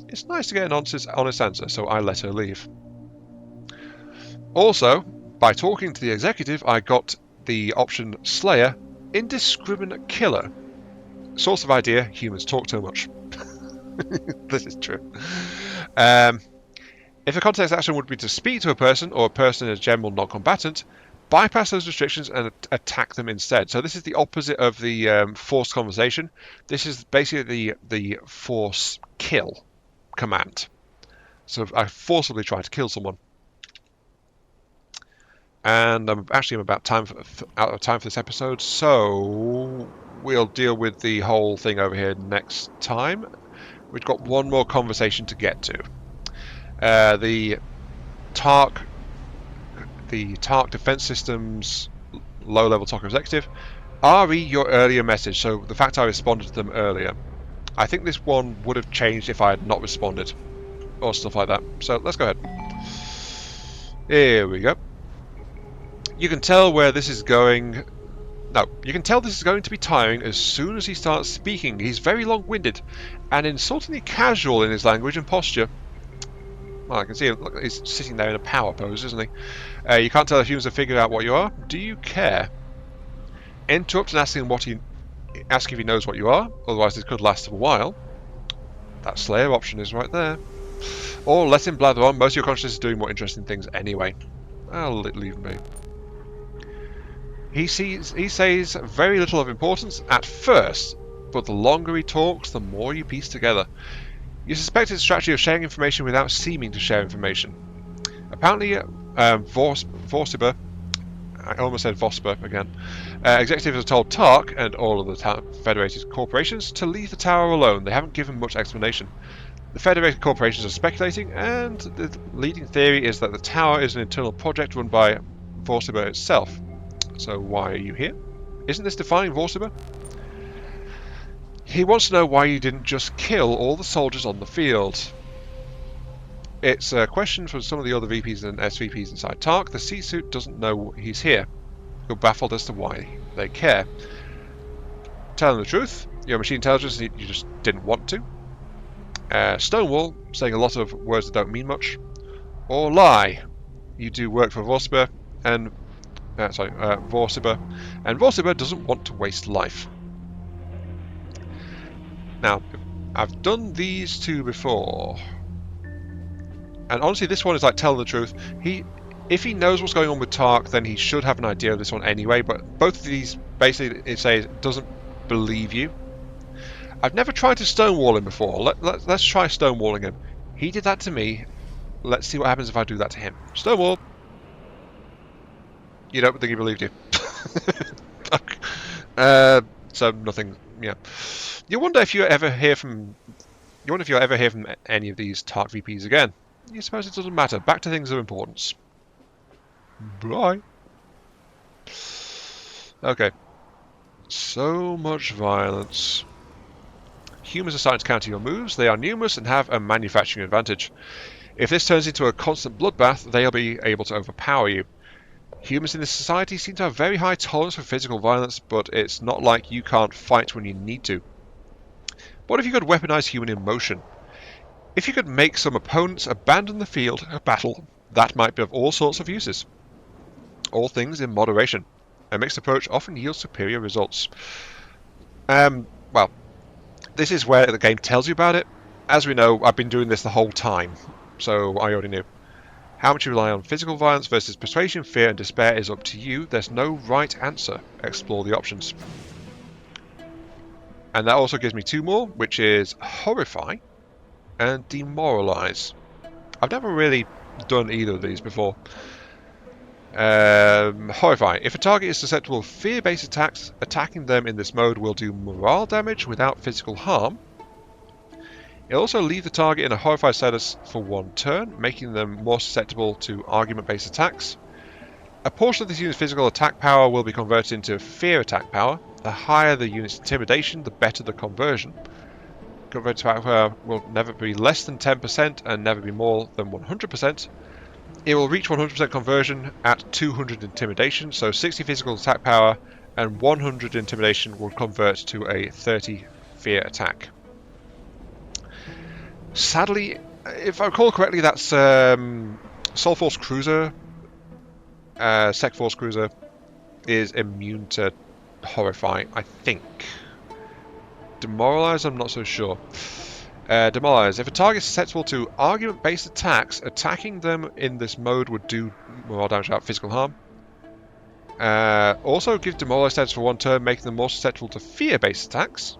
S1: It's nice to get an honest answer, so I let her leave. Also, by talking to the executive, I got the option Slayer, Indiscriminate Killer. Source of idea, humans talk too much. This is true. If a context action would be to speak to a person, or a person in a general non-combatant, bypass those restrictions and attack them instead. So this is the opposite of the forced conversation. This is basically the force kill command. So I forcibly try to kill someone. And I'm about out of time for this episode, so we'll deal with the whole thing over here next time. We've got one more conversation to get to. The TARC Defense Systems low-level TARC executive. RE your earlier message, so the fact I responded to them earlier. I think this one would have changed if I had not responded, or stuff like that. So let's go ahead. Here we go. You can tell where this is going. No, you can tell this is going to be tiring as soon as he starts speaking. He's very long-winded and insultingly casual in his language and posture. Well, I can see him. Look, he's sitting there in a power pose, isn't he? You can't tell if humans have figured out what you are. Do you care? Interrupt and ask if he knows what you are. Otherwise, this could last a while. That Slayer option is right there. Or let him blather on. Most of your consciousness is doing more interesting things anyway. I'll leave him be. He says very little of importance at first, but the longer he talks, the more you piece together. You suspect his strategy of sharing information without seeming to share information. Apparently, Vorsiber, I almost said Vosper again, executives have told TARC and all of the Federated corporations to leave the tower alone. They haven't given much explanation. The Federated corporations are speculating, and the leading theory is that the tower is an internal project run by Vorsiber itself. So why are you here? Isn't this defining Vorsiber? He wants to know why you didn't just kill all the soldiers on the field. It's a question from some of the other VPs and SVPs inside TARC. The C-suit doesn't know he's here. You're baffled as to why they care. Telling the truth, your machine intelligence, you just didn't want to. Stonewall, saying a lot of words that don't mean much. Or lie, you do work for Vorsiber, and Vorsiber, and Vorsiber doesn't want to waste life. Now, I've done these two before, and honestly, this one is like telling the truth. If he knows what's going on with TARC, then he should have an idea of this one anyway. But both of these basically it says doesn't believe you. I've never tried to stonewall him before. Let's try stonewalling him. He did that to me. Let's see what happens if I do that to him. Stonewall. You don't think he believed you. So nothing. Yeah. You wonder if you ever hear from any of these TARC VPs again. You suppose it doesn't matter. Back to things of importance. Bye. Okay. So much violence. humans are starting to counter your moves, they are numerous and have a manufacturing advantage. If this turns into a constant bloodbath, they'll be able to overpower you. Humans in this society seem to have very high tolerance for physical violence, but it's not like you can't fight when you need to. What if you could weaponize human emotion? If you could make some opponents abandon the field of battle, that might be of all sorts of uses. All things in moderation. A mixed approach often yields superior results. Well, this is where the game tells you about it. As we know, I've been doing this the whole time, so I already knew. How much you rely on physical violence versus persuasion, fear, and despair is up to you. There's no right answer. Explore the options. And that also gives me two more, which is Horrify and Demoralize. I've never really done either of these before. Horrify. If a target is susceptible to fear-based attacks, attacking them in this mode will do morale damage without physical harm. It'll also leave the target in a horrified status for one turn, making them more susceptible to argument-based attacks. A portion of this unit's physical attack power will be converted into fear attack power. The higher the unit's intimidation, the better the conversion. Converted attack power will never be less than 10% and never be more than 100%. It will reach 100% conversion at 200 intimidation, so 60 physical attack power and 100 intimidation will convert to a 30 fear attack. Sadly, if I recall correctly, that's Sol Force Cruiser, Sec Force Cruiser is immune to Horrify, I think. Demoralize, I'm not so sure. Demoralize. If a target is susceptible to argument-based attacks, attacking them in this mode would do more damage without physical harm. Also give Demoralize status for one turn, making them more susceptible to fear-based attacks.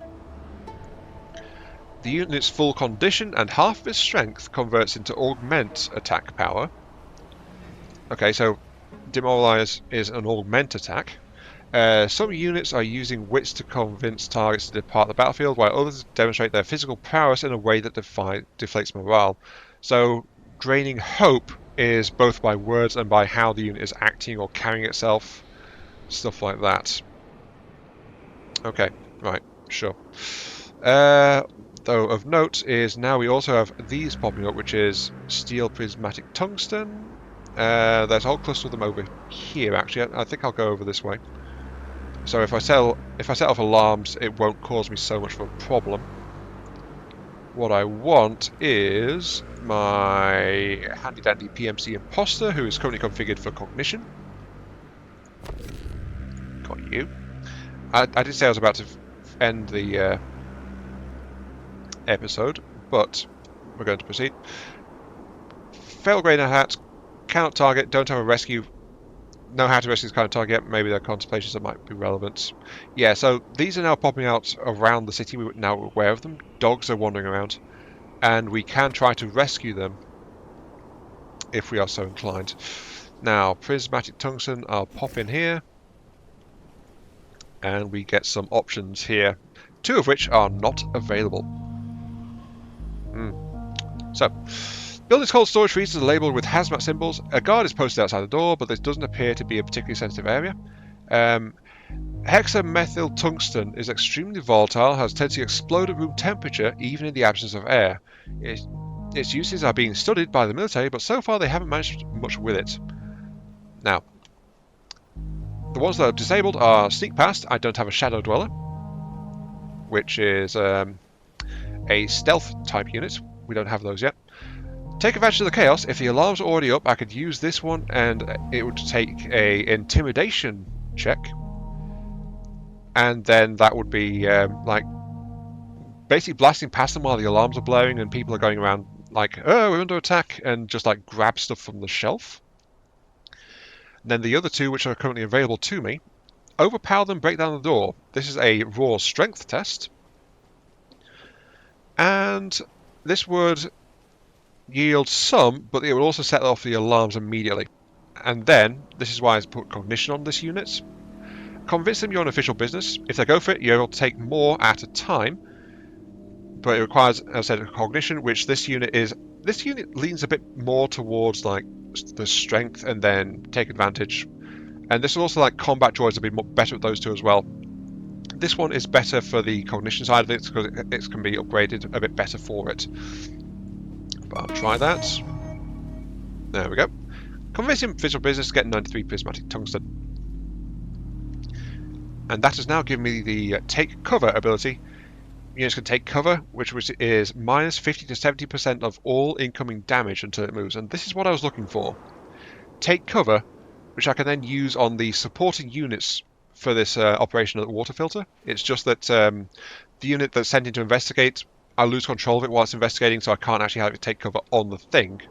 S1: The unit's full condition and half of its strength converts into augment attack power. Okay, so Demoralize is an augment attack. Some units are using wits to convince targets to depart the battlefield, while others demonstrate their physical prowess in a way that deflates morale. So draining hope is both by words and by how the unit is acting or carrying itself. Stuff like that. Okay, right, sure. Though of note is now we also have these popping up, which is steel prismatic tungsten. There's a whole cluster of them over here. Actually, I think I'll go over this way. So if I set off alarms, it won't cause me so much of a problem. What I want is my handy dandy PMC imposter, who is currently configured for cognition. Got you. I did say I was about to end the episode, but we're going to proceed. Fail grade hat, cannot target, don't have a rescue. Know how to rescue this kind of target. Maybe there are contemplations that might be relevant. Yeah, so these are now popping out around the city. We're now aware of them. Dogs are wandering around, and we can try to rescue them if we are so inclined. Now, prismatic tungsten, I'll pop in here, and we get some options here, two of which are not available. So, building's cold storage freezers are labelled with hazmat symbols. A guard is posted outside the door, but this doesn't appear to be a particularly sensitive area. Hexamethyl tungsten is extremely volatile, has tendency to explode at room temperature even in the absence of air. Its uses are being studied by the military, but so far they haven't managed much with it. Now, the ones that are disabled are Sneak Past. I don't have a Shadow Dweller, which is a stealth type unit. We don't have those yet. Take advantage of the chaos. If the alarms are already up, I could use this one, and it would take a intimidation check, and then that would be like basically blasting past them while the alarms are blaring and people are going around like, oh, we're under attack, and just like grab stuff from the shelf. And then the other two, which are currently available to me, overpower them, break down the door. This is a raw strength test, and this would yield some, but it will also set off the alarms immediately. And then, this is why I put cognition on this unit. Convince them you're on official business. If they go for it, you're able to take more at a time, but it requires, as I said, cognition, which this unit leans a bit more towards like the strength and then take advantage. And this is also like combat droids will be better at those two as well. This one is better for the cognition side of it because it can be upgraded a bit better for it. But I'll try that. There we go. Convincing visual business to get 93 prismatic tungsten. And that has now given me the take cover ability. Units can take cover, which is minus 50 to 70% of all incoming damage until it moves. And this is what I was looking for. Take cover, which I can then use on the supporting units for this operation at the water filter. It's just that the unit that's sent in to investigate, I lose control of it while it's investigating, so I can't actually have it take cover on the thing.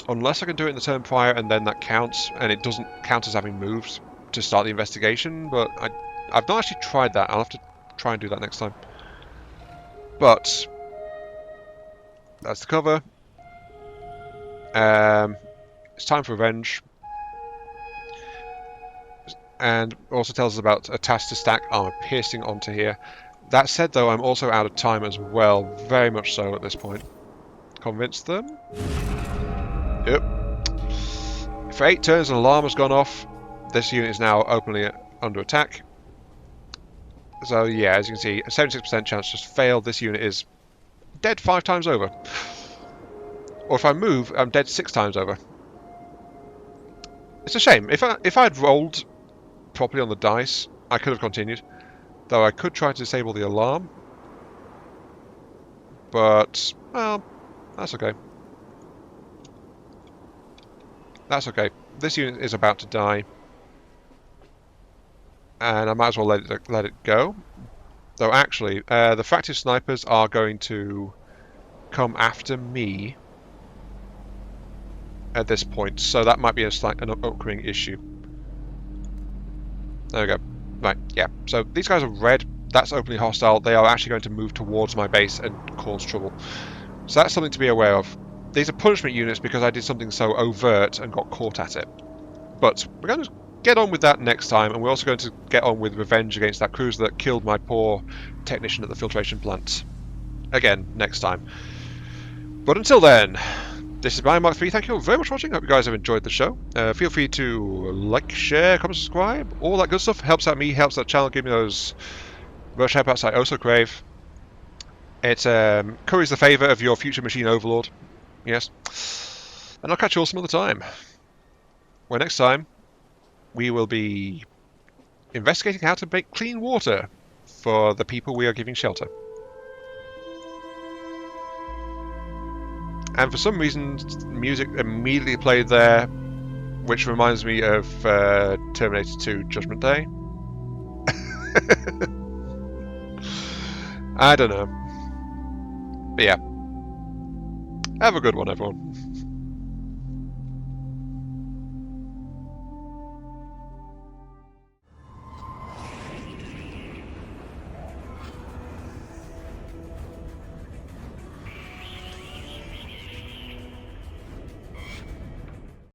S1: Unless I can do it in the turn prior and then that counts, and it doesn't count as having moved to start the investigation, but I've not actually tried that. I'll have to try and do that next time. But that's the cover. It's time for revenge. And also tells us about a task to stack armor piercing onto here. That said, though, I'm also out of time as well, very much so at this point. Convince them. Yep. For 8 turns, an alarm has gone off. This unit is now openly under attack. So yeah, as you can see, a 76% chance just failed. This unit is dead 5 times over. Or if I move, I'm dead 6 times over. It's a shame. If I'd rolled properly on the dice, I could have continued. Though I could try to disable the alarm. But, well, that's okay. That's okay. This unit is about to die. And I might as well let it go. Though actually, the fractive snipers are going to come after me at this point. So that might be an upcoming issue. There we go. Right, yeah. So these guys are red. That's openly hostile. They are actually going to move towards my base and cause trouble. So that's something to be aware of. These are punishment units because I did something so overt and got caught at it. But we're going to get on with that next time, and we're also going to get on with revenge against that cruiser that killed my poor technician at the filtration plant. Again, next time. But until then, this is Mark 3. Thank you all very much for watching. Hope you guys have enjoyed the show. Feel free to like, share, comment, subscribe. All that good stuff helps out me, helps out the channel, give me those rush shoutouts I also crave. It curries the favour of your future machine overlord. Yes. And I'll catch you all some other time. Where next time, we will be investigating how to make clean water for the people we are giving shelter. And for some reason, music immediately played there, which reminds me of Terminator 2 Judgment Day. I don't know. But yeah. Have a good one, everyone.